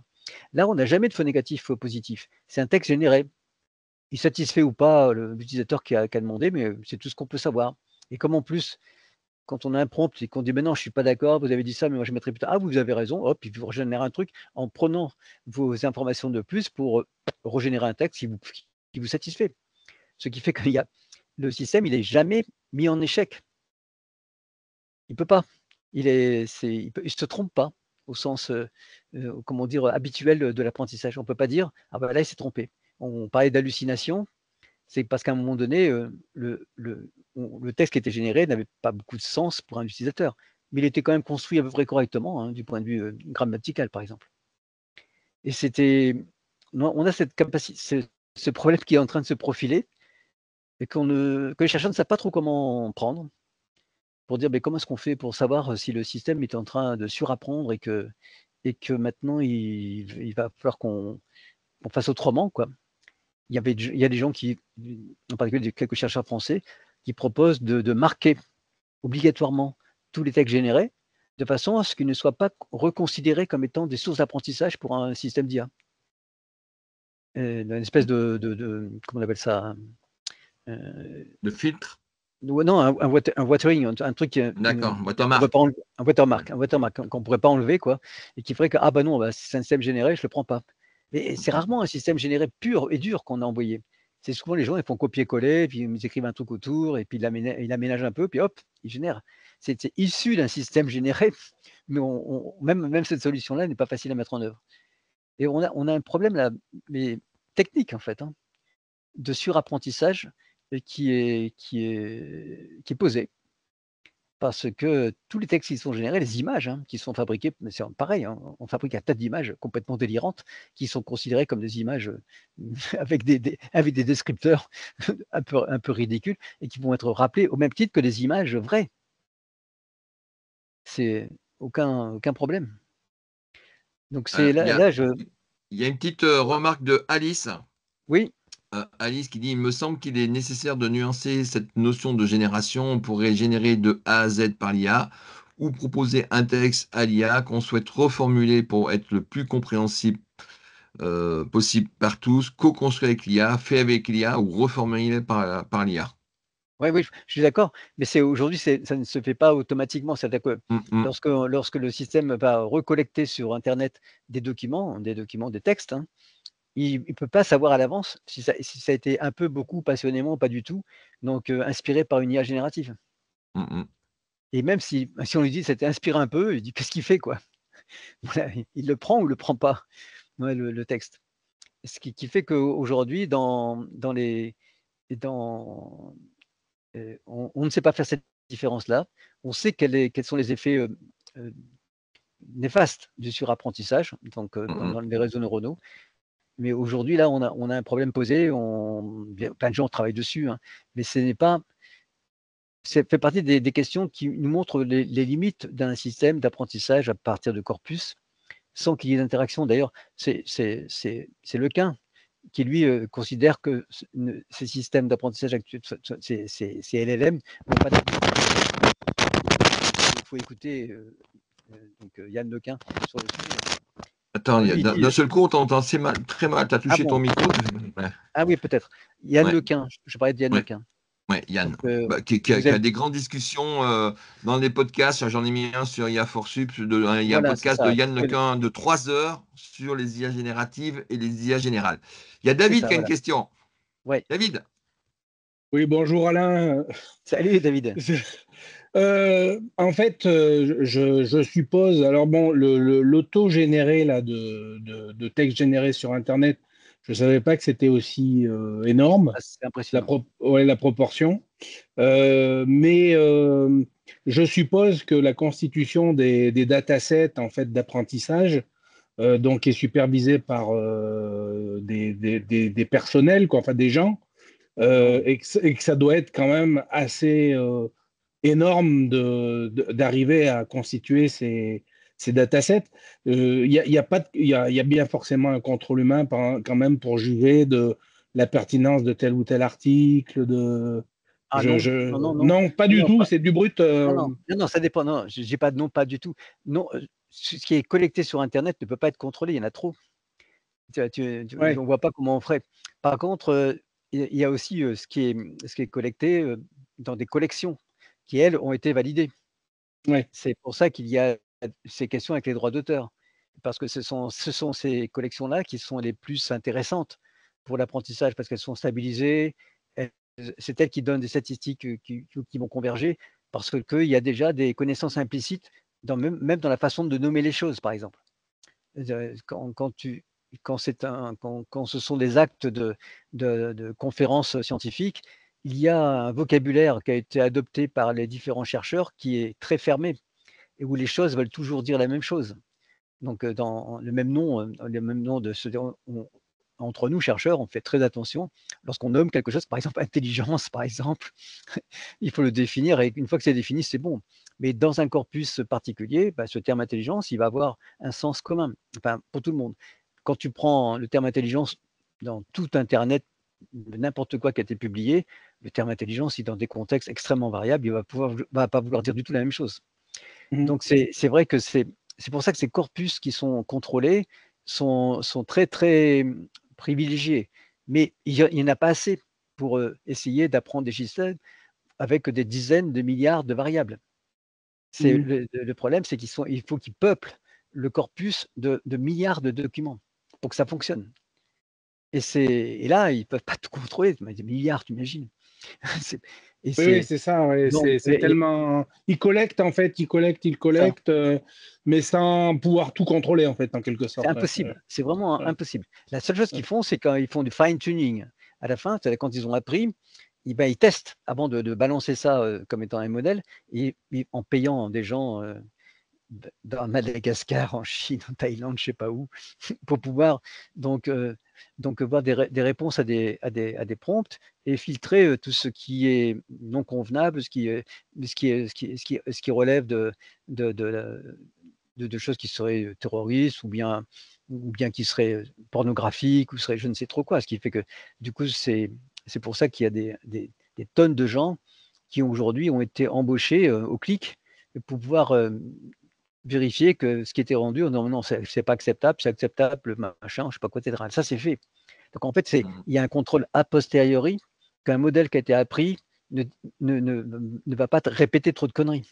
Là, on n'a jamais de faux négatifs, faux positifs. C'est un texte généré. Il satisfait ou pas l'utilisateur qui a demandé, mais c'est tout ce qu'on peut savoir. Et comme en plus, quand on a un prompt et qu'on dit mais non, je ne suis pas d'accord, vous avez dit ça, mais moi je mettrai plus tard. Ah, vous avez raison, hop, il vous régénère un truc en prenant vos informations de plus pour régénérer un texte qui vous satisfait. Ce qui fait que le système, il n'est jamais mis en échec. Il ne peut pas. Il ne se trompe pas au sens comment dire, habituel de l'apprentissage. On ne peut pas dire ah ben là, il s'est trompé. On parlait d'hallucination. C'est parce qu'à un moment donné, le texte qui était généré n'avait pas beaucoup de sens pour un utilisateur. Mais il était quand même construit à peu près correctement, hein, du point de vue grammatical, par exemple. Et on a cette capacité, ce problème qui est en train de se profiler et que les chercheurs ne savent pas trop comment prendre pour dire mais comment est-ce qu'on fait pour savoir si le système est en train de surapprendre et que maintenant il va falloir qu'on fasse autrement, quoi. Il y a des gens en particulier quelques chercheurs français, qui proposent de marquer obligatoirement tous les textes générés de façon à ce qu'ils ne soient pas reconsidérés comme étant des sources d'apprentissage pour un système d'IA. Une espèce comment on appelle ça, de filtre. Non, un watering, un truc, D'accord, un watermark qu'on ne pourrait pas enlever, quoi, et qui ferait que ah bah non, c'est un système généré, je le prends pas. Mais c'est rarement un système généré pur et dur qu'on a envoyé. C'est souvent les gens, ils font copier-coller, puis ils écrivent un truc autour, et puis ils aménagent un peu, puis hop, ils génèrent. C'est issu d'un système généré, mais même cette solution-là n'est pas facile à mettre en œuvre. Et on a un problème là, mais technique en fait, hein, de surapprentissage qui est posé. Parce que tous les textes qui sont générés, les images qui sont fabriquées, mais c'est pareil, hein, on fabrique un tas d'images complètement délirantes qui sont considérées comme des images avec des descripteurs un peu ridicules et qui vont être rappelées au même titre que des images vraies. C'est aucun problème. Donc c'est là, il y a une petite remarque de Alice. Oui. Alice qui dit « Il me semble qu'il est nécessaire de nuancer cette notion de génération. On pourrait générer de A à Z par l'IA ou proposer un texte à l'IA qu'on souhaite reformuler pour être le plus compréhensible possible par tous, co-construit avec l'IA, fait avec l'IA ou reformulé par l'IA. » Oui, je suis d'accord, mais aujourd'hui, ça ne se fait pas automatiquement. C'est-à-dire que lorsque le système va recollecter sur Internet des documents, des textes, hein, il ne peut pas savoir à l'avance si ça a été un peu, beaucoup, passionnément, pas du tout, donc inspiré par une IA générative. Et même si on lui dit c'était inspiré un peu, il dit qu'est-ce qu'il fait, quoi. Voilà, il le prend ou le prend pas, le texte. Ce qui fait qu'aujourd'hui, on ne sait pas faire cette différence-là. On sait quels sont les effets néfastes du surapprentissage, donc dans les réseaux neuronaux. Mais aujourd'hui, là, on a un problème posé. Plein de gens travaillent dessus, hein, mais ça fait partie des questions qui nous montrent les limites d'un système d'apprentissage à partir de corpus, sans qu'il y ait d'interaction. D'ailleurs, c'est Lequin qui, lui, considère que ces systèmes d'apprentissage actuels, ces LLM, n'ont pas d'interaction. Il faut écouter Yann Lequin sur le sujet. Attends, d'un seul coup, on t'entend très mal. Tu as touché ton micro. Ah oui, peut-être. Yann Lequin, je parlais de Yann Lequin. Ouais, Yann, Donc, qui vous a êtes, des grandes discussions dans les podcasts. J'en ai mis un sur IA for Sup. Il y a un voilà, c'est podcast de ça. Yann Lequin de 3 heures sur les IA génératives et les IA générales. Il y a C'est David ça, qui a une voilà. question. Ouais. David, Oui, bonjour Alain. Salut David. En fait, je suppose, alors bon, l'auto-généré là, de texte généré sur Internet, je ne savais pas que c'était aussi énorme, Ah, c'est impressionnant. ouais, la proportion. Mais je suppose que la constitution des datasets en fait, d'apprentissage donc, est supervisée par des personnels, quoi, enfin des gens, et que ça doit être quand même assez énorme d'arriver à constituer ces datasets. Il y a bien forcément un contrôle humain quand même pour juger de la pertinence de tel ou tel article. Ah non, non, non, non. Non, pas Non, du non, tout, c'est du brut. non, non, non, non, ça dépend. Non, j'ai pas de nom, pas du tout. Non, ce qui est collecté sur Internet ne peut pas être contrôlé, il y en a trop. Ouais, On voit pas comment on ferait. Par contre, il y a aussi ce qui est collecté dans des collections qui, elles, ont été validées. ouais. C'est pour ça qu'il y a ces questions avec les droits d'auteur. Parce que ce sont ces collections-là qui sont les plus intéressantes pour l'apprentissage, parce qu'elles sont stabilisées, elles- c'est elles qui donnent des statistiques qui vont converger, parce qu'il y a déjà des connaissances implicites, même dans la façon de nommer les choses, par exemple. Quand quand ce sont des actes de conférences scientifiques, il y a un vocabulaire qui a été adopté par les différents chercheurs qui est très fermé et où les choses veulent toujours dire la même chose. Donc, dans le même nom de ce entre nous chercheurs, on fait très attention lorsqu'on nomme quelque chose, par exemple intelligence, par exemple, il faut le définir et une fois que c'est défini, c'est bon. Mais dans un corpus particulier, bah, ce terme intelligence, il va avoir un sens commun, enfin, pour tout le monde. Quand tu prends le terme intelligence dans tout internet, n'importe quoi qui a été publié, le terme intelligence, il est dans des contextes extrêmement variables, il va pas vouloir dire du tout la même chose. Mhm. Donc c'est vrai que c'est pour ça que ces corpus qui sont contrôlés sont très, très, privilégiés. Mais il y en a pas assez pour, essayer d'apprendre des systèmes avec des dizaines de milliards de variables. C'est Mhm. le problème, c'est il faut qu'ils peuplent le corpus de milliards de documents pour que ça fonctionne. Et là, ils peuvent pas tout contrôler, mais des milliards, tu imagines? C'est et Oui, oui, c'est c'est ça, ouais, donc c'est tellement. Ils collectent, en fait, ils ça. collectent, mais sans pouvoir tout contrôler, en fait, en quelque C'est sorte. Ouais, ouais, impossible, c'est vraiment ouais, impossible. La seule chose ouais. qu'ils font, c'est quand ils font du fine tuning. À la fin, c'est quand ils ont appris, ils testent avant de balancer ça, comme étant un modèle et en payant des gens, dans Madagascar, en Chine, en Thaïlande, je sais pas où, pour pouvoir donc voir des réponses à des prompts et filtrer, tout ce qui est non convenable, ce qui relève de la de choses qui seraient terroristes ou bien qui seraient pornographiques ou seraient je ne sais trop quoi. Ce qui fait que du coup, c'est pour ça qu'il y a des tonnes de gens qui aujourd'hui ont été embauchés au clic pour pouvoir vérifier que ce qui était rendu, oh non, non, c'est pas acceptable, c'est acceptable, machin, je sais pas quoi, etc. Ça, c'est fait. Donc en fait, Mhm. il y a un contrôle a posteriori qu'un modèle qui a été appris ne, ne va pas répéter trop de conneries.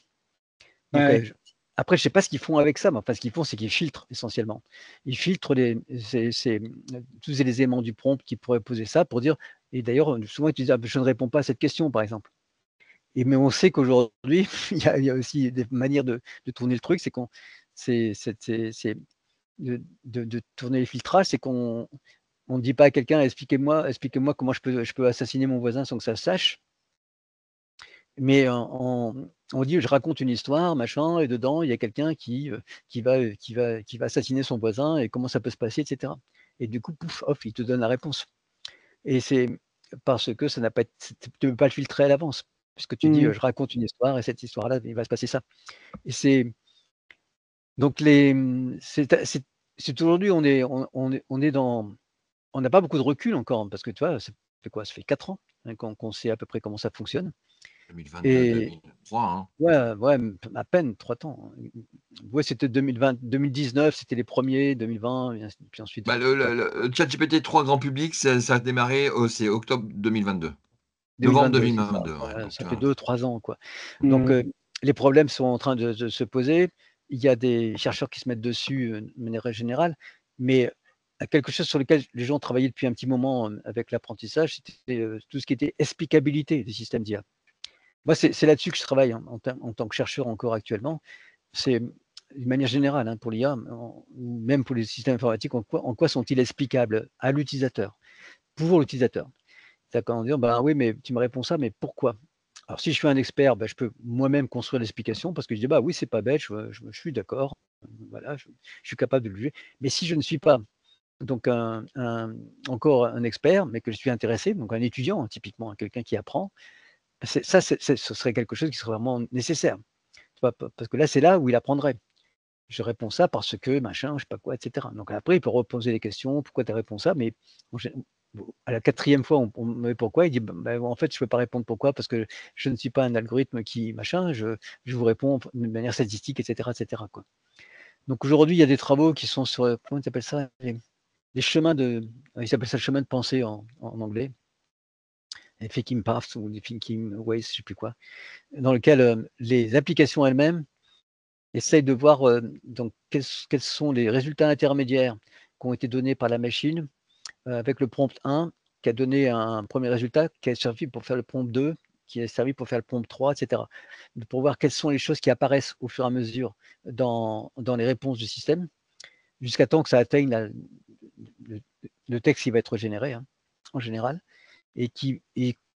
Donc, Ouais. après, je ne sais pas ce qu'ils font avec ça, mais enfin, ce qu'ils font, c'est qu'ils filtrent essentiellement. Ils filtrent tous les éléments du prompt qui pourraient poser ça pour dire, et d'ailleurs, souvent, ils te disent, ah, ben, je ne réponds pas à cette question, par exemple. Mais on sait qu'aujourd'hui, il y a aussi des manières de tourner le truc, c'est de tourner les filtrages, c'est qu'on ne dit pas à quelqu'un, expliquez-moi comment je peux assassiner mon voisin sans que ça se sache. Mais on dit: «Je raconte une histoire, machin et dedans, il y a quelqu'un qui va assassiner son voisin et comment ça peut se passer?» et cetera. Et du coup, pouf, off, il te donne la réponse. Et c'est parce que ça n'a pas été tu ne peux pas le filtrer à l'avance, puisque tu dis: Mhm. «Je raconte une histoire et cette histoire-là, il va se passer ça». Et c'est donc les, c'est aujourd'hui, on est dans on n'a pas beaucoup de recul encore parce que tu vois, ça fait quoi? Ça fait 4 ans, hein, qu'on sait à peu près comment ça fonctionne 2022, et 2003, hein. ouais, ouais, à peine 3 ans, hein. Ouais, c'était 2019, c'était les premiers, 2020 et ainsi puis ensuite, Bah, tu as le ChatGPT 3 grand public, ça a démarré, c'est octobre 2022. Novembre 2022, c'est ça. 2022. Ouais, Voilà, donc, ça tu fait vois. 2-3 ans, quoi. Donc, les problèmes sont en train de se poser. Il y a des chercheurs qui se mettent dessus de manière générale, mais quelque chose sur lequel les gens travaillaient depuis un petit moment avec l'apprentissage, c'était tout ce qui était explicabilité des systèmes d'IA. Moi, c'est là-dessus que je travaille en tant que chercheur encore actuellement. C'est d'une manière générale pour l'IA, ou même pour les systèmes informatiques, en quoi sont-ils explicables à l'utilisateur, pour l'utilisateur. C'est-à-dire dire, bah oui, mais tu me réponds ça, mais pourquoi? Alors, si je suis un expert, je peux moi-même construire l'explication parce que je dis, bah oui, c'est pas bête, je suis d'accord, voilà, je suis capable de le juger. Mais si je ne suis pas donc encore un expert, mais que je suis intéressé, donc un étudiant, typiquement, quelqu'un qui apprend, ce serait quelque chose qui serait vraiment nécessaire. Tu vois, parce que là, c'est là où il apprendrait. Je réponds ça parce que machin, je sais pas quoi, etc. Donc après, il peut reposer des questions, pourquoi tu as répondu ça, mais à la 4e fois, on me dit pourquoi, il dit en fait, je ne peux pas répondre pourquoi, parce que je ne suis pas un algorithme qui machin, je vous réponds de manière statistique, etc. etc. quoi. Donc aujourd'hui, il y a des travaux qui sont sur, comment tu appelles ça, les chemins de, ils appellent ça le chemin de pensée en anglais, les thinking paths ou les thinking ways, je ne sais plus quoi, dans lequel les applications elles-mêmes essaye de voir donc quels sont les résultats intermédiaires qui ont été donnés par la machine avec le prompt 1 qui a donné un premier résultat qui a servi pour faire le prompt 2, qui a servi pour faire le prompt 3, etc. Pour voir quelles sont les choses qui apparaissent au fur et à mesure dans les réponses du système, jusqu'à temps que ça atteigne le texte qui va être généré en général, et qui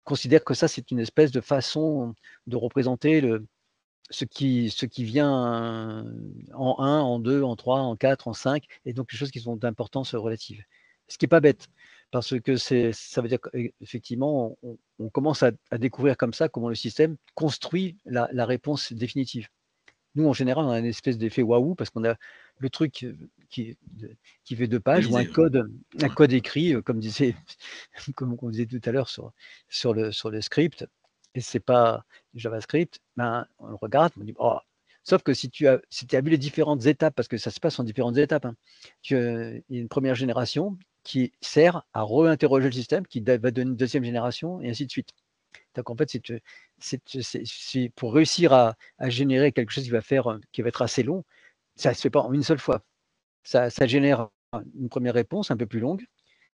considère que ça, c'est une espèce de façon de représenter ce qui vient en 1, en 2, en 3, en 4, en 5, et donc les choses qui sont d'importance relative. Ce qui n'est pas bête, parce que ça veut dire qu'effectivement, on commence à découvrir comme ça comment le système construit la réponse définitive. Nous, en général, on a une espèce d'effet waouh, parce qu'on a le truc qui fait 2 pages, ou un code écrit, comme on disait tout à l'heure sur le script, et c'est pas JavaScript, on le regarde, on dit oh. Sauf que si tu as vu les différentes étapes, parce que ça se passe en différentes étapes, il y a une première génération qui sert à réinterroger le système, qui va donner une deuxième génération, et ainsi de suite. Donc en fait, c'est pour réussir à générer quelque chose qui va être assez long, ça ne se fait pas en une seule fois. Ça génère une première réponse un peu plus longue,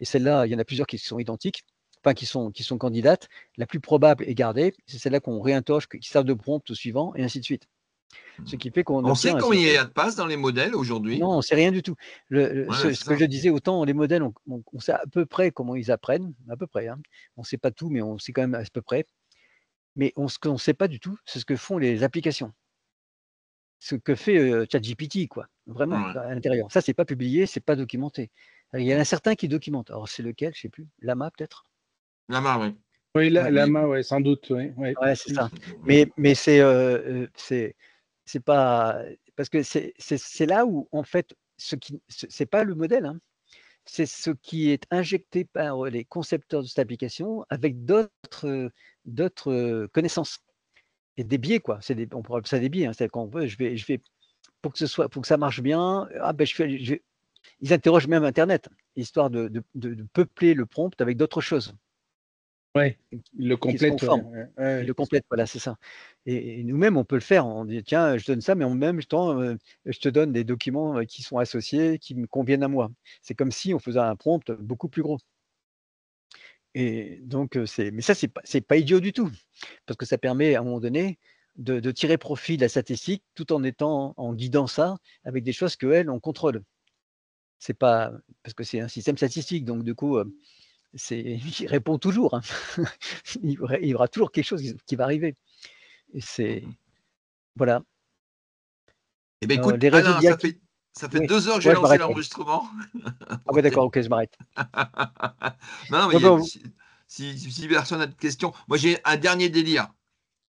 et celle-là, il y en a plusieurs qui sont identiques, enfin qui sont candidates. La plus probable est gardée, c'est celle-là qu'on réinterroge, qui servent de prompt au suivant, et ainsi de suite. Ce qui fait qu'on On sait obtient combien il y a de passes dans les modèles aujourd'hui? Non, on ne sait rien du tout. Ce que je disais, autant les modèles, on sait à peu près comment ils apprennent, à peu près. On ne sait pas tout, mais on sait quand même à peu près. Mais ce qu'on ne sait pas du tout, c'est ce que font les applications. Ce que fait ChatGPT, quoi, vraiment, à l'intérieur. Ça, c'est pas publié, c'est pas documenté. Il y en a certains qui documentent. Alors, c'est lequel, je sais plus. Lama, peut-être? Lama, oui. Oui, Ouais. Lama, ouais, sans doute, oui. Ouais, Ouais, c'est ça. Mais c'est pas parce que c'est là où en fait c'est pas le modèle, c'est ce qui est injecté par les concepteurs de cette application avec d'autres connaissances et des biais, quoi. On pourrait appeler ça des biais, c'est-à-dire qu'on veut, je vais pour que ça marche bien, ils interrogent même Internet, histoire de peupler le prompt avec d'autres choses. Oui, il le qui se complète. conforment. Il le complète, voilà, c'est ça. Et nous-mêmes, on peut le faire. On dit, tiens, je donne ça, mais en même temps, je te donne des documents qui sont associés, qui me conviennent à moi. C'est comme si on faisait un prompt beaucoup plus gros. Et donc, mais ça, c'est pas idiot du tout, parce que ça permet à un moment donné de tirer profit de la statistique tout en guidant ça avec des choses qu'elle, on contrôle. C'est pas parce que c'est un système statistique, donc du coup, il répond toujours. Il y aura toujours quelque chose qui va arriver. Et voilà. Eh bien, écoute, les réseaux Alain, d'IA ça fait oui. 2 heures que j'ai Je lancé m'arrête. l'enregistrement. Ah ouais, d'accord, ok, je m'arrête. Non, mais si personne n'a de questions, moi j'ai un dernier délire.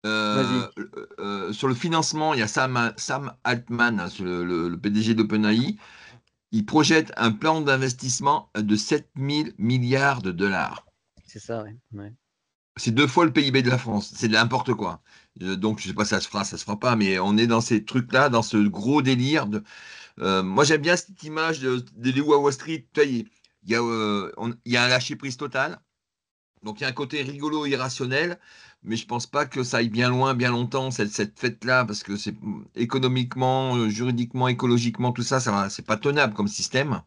Sur le financement, il y a Sam Altman, le PDG d'OpenAI. Il projette un plan d'investissement de 7 000 milliards de dollars. C'est ça, oui. Ouais. C'est 2 fois le PIB de la France. C'est de n'importe quoi. Donc, je ne sais pas si ça se fera pas, mais on est dans ces trucs-là, dans ce gros délire. Moi, j'aime bien cette image des loups à Wall Street. Il y a un lâcher-prise total. Donc il y a un côté rigolo, irrationnel, mais je pense pas que ça aille bien loin, bien longtemps, cette fête-là, parce que c'est économiquement, juridiquement, écologiquement, tout ça, c'est pas tenable comme système.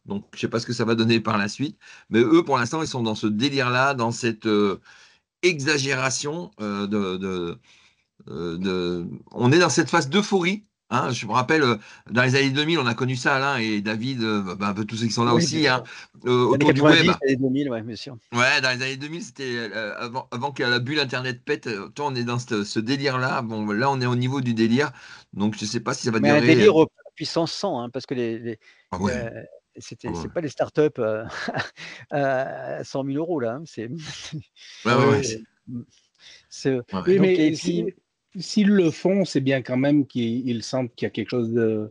Donc je sais pas ce que ça va donner par la suite. Mais eux, pour l'instant, ils sont dans ce délire-là, dans cette exagération on est dans cette phase d'euphorie. Hein, je me rappelle, dans les années 2000, on a connu ça, Alain et David, un peu tous ceux qui sont là Oui, aussi, bien hein, sûr. Années autour du web. 90, années 2000, ouais, bien sûr. Ouais, dans les années 2000, c'était avant que la bulle Internet pète. Toi, on est dans ce délire-là. Bon, là, on est au niveau du délire. Donc, je ne sais pas si ça va Mais un durer. délire puissance 100, hein, parce que Ah ouais, ah c'est ouais. pas les startups à 100 000 euros, là. Hein, Ouais, ouais, c'est, Oui, donc, mais et puis, s'ils le font, c'est bien quand même qu'ils sentent qu'il y a quelque chose au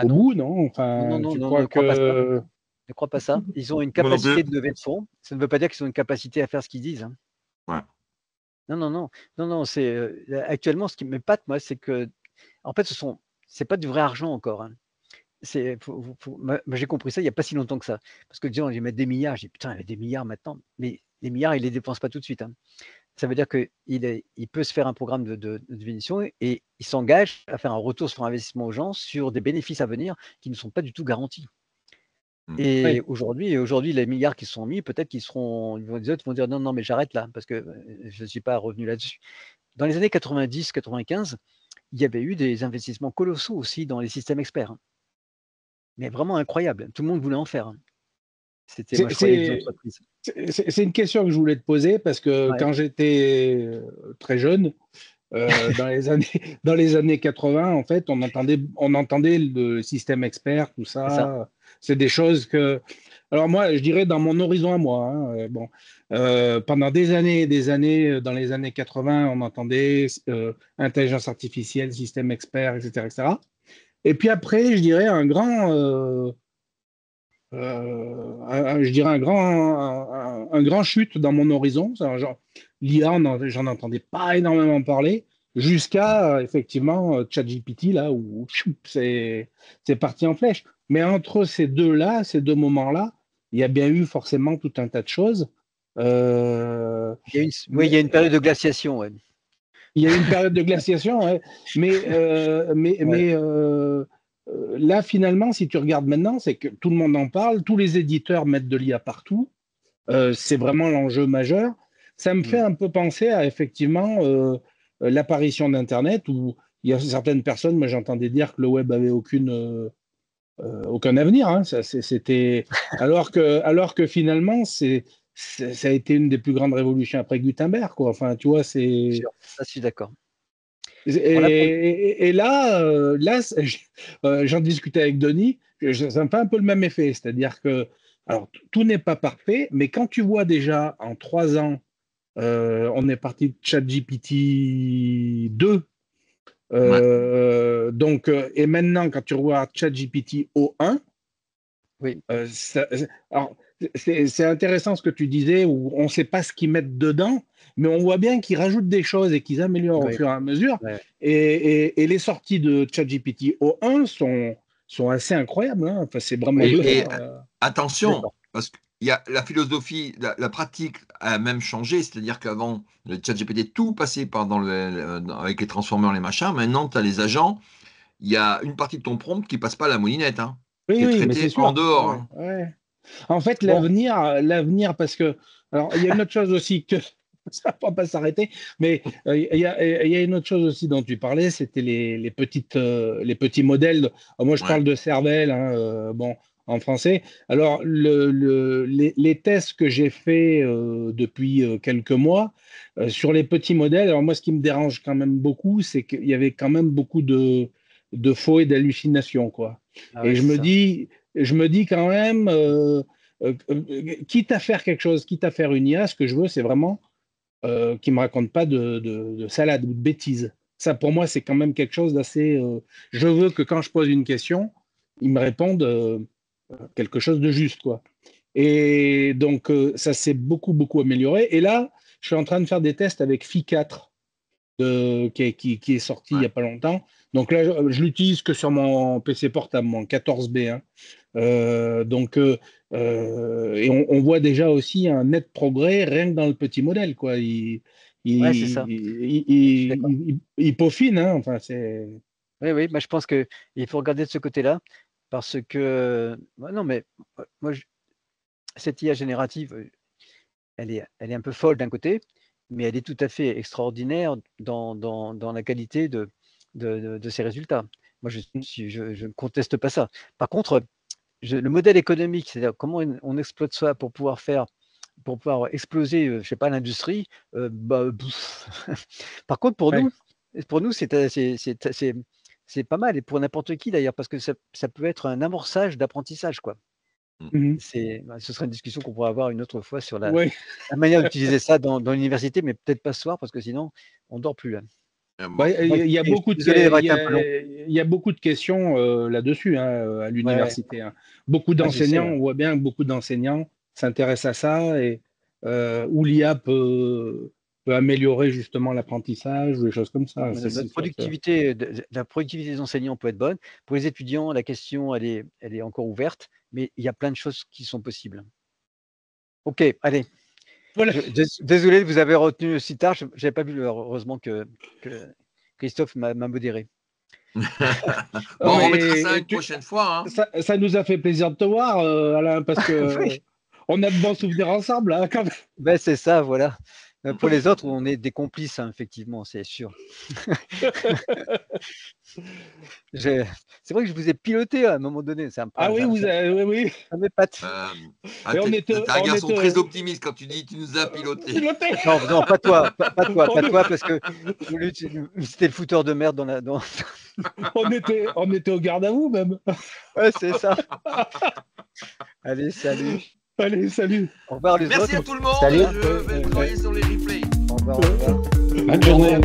non, bout, non? Enfin, non, tu ne crois crois pas ça. que... Ne crois pas ça. Ils ont une Moi non plus. capacité de levée de fonds. Ça ne veut pas dire qu'ils ont une capacité à faire ce qu'ils disent. Hein. Ouais. Non. Actuellement, ce qui m'épate, moi, c'est que, en fait, c'est pas du vrai argent encore. Hein. Moi, j'ai compris ça il n'y a pas si longtemps que ça. Parce que disons, ils mettent des milliards. J'ai dit, putain, il y a des milliards maintenant. Mais les milliards, ils ne les dépensent pas tout de suite. Hein. Ça veut dire qu'il peut se faire un programme de définition et il s'engage à faire un retour sur investissement aux gens sur des bénéfices à venir qui ne sont pas du tout garantis. Et Oui. aujourd'hui, les milliards qui sont mis, peut-être les autres vont dire non, mais j'arrête là parce que je ne suis pas revenu là-dessus. Dans les années 90-95, il y avait eu des investissements colossaux aussi dans les systèmes experts. Hein. Mais vraiment incroyable. Tout le monde voulait en faire. Hein. Moi, je croyais des entreprises. C'est une question que je voulais te poser parce que Ouais. quand j'étais très jeune, dans les années 80, en fait, on entendait le système expert, tout C'est ça. ça. C'est des choses que. Alors moi, je dirais dans mon horizon à moi. Hein, pendant des années, dans les années 80, on entendait intelligence artificielle, système expert, etc., etc. Et puis après, je dirais je dirais un grand chute dans mon horizon. L'IA, j'en entendais pas énormément parler jusqu'à effectivement ChatGPT là où c'est parti en flèche. Mais entre ces deux moments-là, il y a bien eu forcément tout un tas de choses. Il y a une période de glaciation. Ouais. Il y a eu une période de glaciation, ouais. Mais là, finalement, si tu regardes maintenant, c'est que tout le monde en parle, tous les éditeurs mettent de l'IA partout. C'est vraiment l'enjeu majeur. Ça me fait un peu penser à effectivement l'apparition d'Internet où il y a certaines personnes, moi j'entendais dire que le web avait aucun avenir. Hein. C'était alors que finalement ça a été une des plus grandes révolutions après Gutenberg, quoi. Enfin, tu vois, c'est. Ça, je suis d'accord. Et là, j'en discutais avec Denis, ça me fait un peu le même effet, c'est-à-dire que alors tout n'est pas parfait, mais quand tu vois déjà en 3 ans, on est parti de ChatGPT 2, donc et maintenant quand tu vois ChatGPT O1, oui. Alors, c'est intéressant ce que tu disais, où on ne sait pas ce qu'ils mettent dedans, mais on voit bien qu'ils rajoutent des choses et qu'ils améliorent au fur et à mesure. Ouais. Et les sorties de ChatGPT O1 sont assez incroyables. Hein. Enfin, c'est vraiment Et bluffant. attention, parce que la philosophie, la pratique a même changé, c'est-à-dire qu'avant, le ChatGPT, tout passait avec les transformers, les machins. Maintenant, tu as les agents, il y a une partie de ton prompt qui passe pas à la moulinette, hein, qui est Oui, mais traitée c'est sûr. en dehors. Ouais, Hein. ouais. En fait, Bon. l'avenir, parce que. Alors, il y a une autre chose aussi que. Ça ne va pas s'arrêter, mais il y a une autre chose aussi dont tu parlais, c'était les petits modèles. Moi, je parle de cervelle, hein, en français. Alors, les tests que j'ai faits depuis quelques mois sur les petits modèles, alors moi, ce qui me dérange quand même beaucoup, c'est qu'il y avait quand même beaucoup de faux et d'hallucinations, quoi. Ah Et ouais, je me dis quand même, quitte à faire quelque chose, quitte à faire une IA, ce que je veux, c'est vraiment qui ne me raconte pas de salade ou de bêtises. Ça, pour moi, c'est quand même quelque chose d'assez. Je veux que quand je pose une question, ils me répondent quelque chose de juste, quoi. Et donc, ça s'est beaucoup, beaucoup amélioré. Et là, je suis en train de faire des tests avec Phi 4, qui est sorti il n'y a pas longtemps. Donc là, je l'utilise que sur mon PC portable, mon 14B. Hein. Donc, Et on voit déjà aussi un net progrès rien que dans le petit modèle, quoi. Ouais, c'est ça. Il peaufine, hein. Enfin, c'est. Oui, je pense qu'il faut regarder de ce côté-là, parce que non, mais moi, cette IA générative, elle est un peu folle d'un côté, mais elle est tout à fait extraordinaire dans la qualité de ses résultats. Moi, je ne conteste pas ça. Par contre, le modèle économique, c'est-à-dire comment on exploite ça pour pouvoir exploser, je sais pas, l'industrie. Par contre, pour nous, c'est pas mal, et pour n'importe qui d'ailleurs, parce que ça peut être un amorçage d'apprentissage, quoi. Ce serait une discussion qu'on pourrait avoir une autre fois sur la manière d'utiliser ça dans l'université, mais peut-être pas ce soir, parce que sinon, on dort plus, là. Il y a beaucoup de questions là-dessus, hein, à l'université. Hein. Beaucoup d'enseignants, on voit bien que beaucoup d'enseignants s'intéressent à ça, et où l'IA peut améliorer justement l'apprentissage, ou des choses comme ça. La productivité des enseignants peut être bonne. Pour les étudiants, la question, elle est encore ouverte, mais il y a plein de choses qui sont possibles. Ok, allez. Voilà. Désolé de vous avoir retenu si tard. Je n'avais pas vu, heureusement, que Christophe m'a modéré. On mettra ça une prochaine fois. Hein. Ça nous a fait plaisir de te voir, Alain, parce que on a de bons souvenirs ensemble. Hein, quand même. C'est ça, voilà. Pour les autres, on est des complices, hein, effectivement, c'est sûr. C'est vrai que je vous ai piloté à un moment donné. Oui. Ça m'épate. T'es un garçon très optimiste quand tu dis tu nous as piloté. Non, pas toi, parce que c'était le fouteur de merde dans... on était au garde à vous même. Ouais, c'est ça. Allez, salut. Allez, salut. Au revoir les autres. Merci à tout le monde. Salut. Je vais travailler sur les replays. Au revoir. Bonne journée.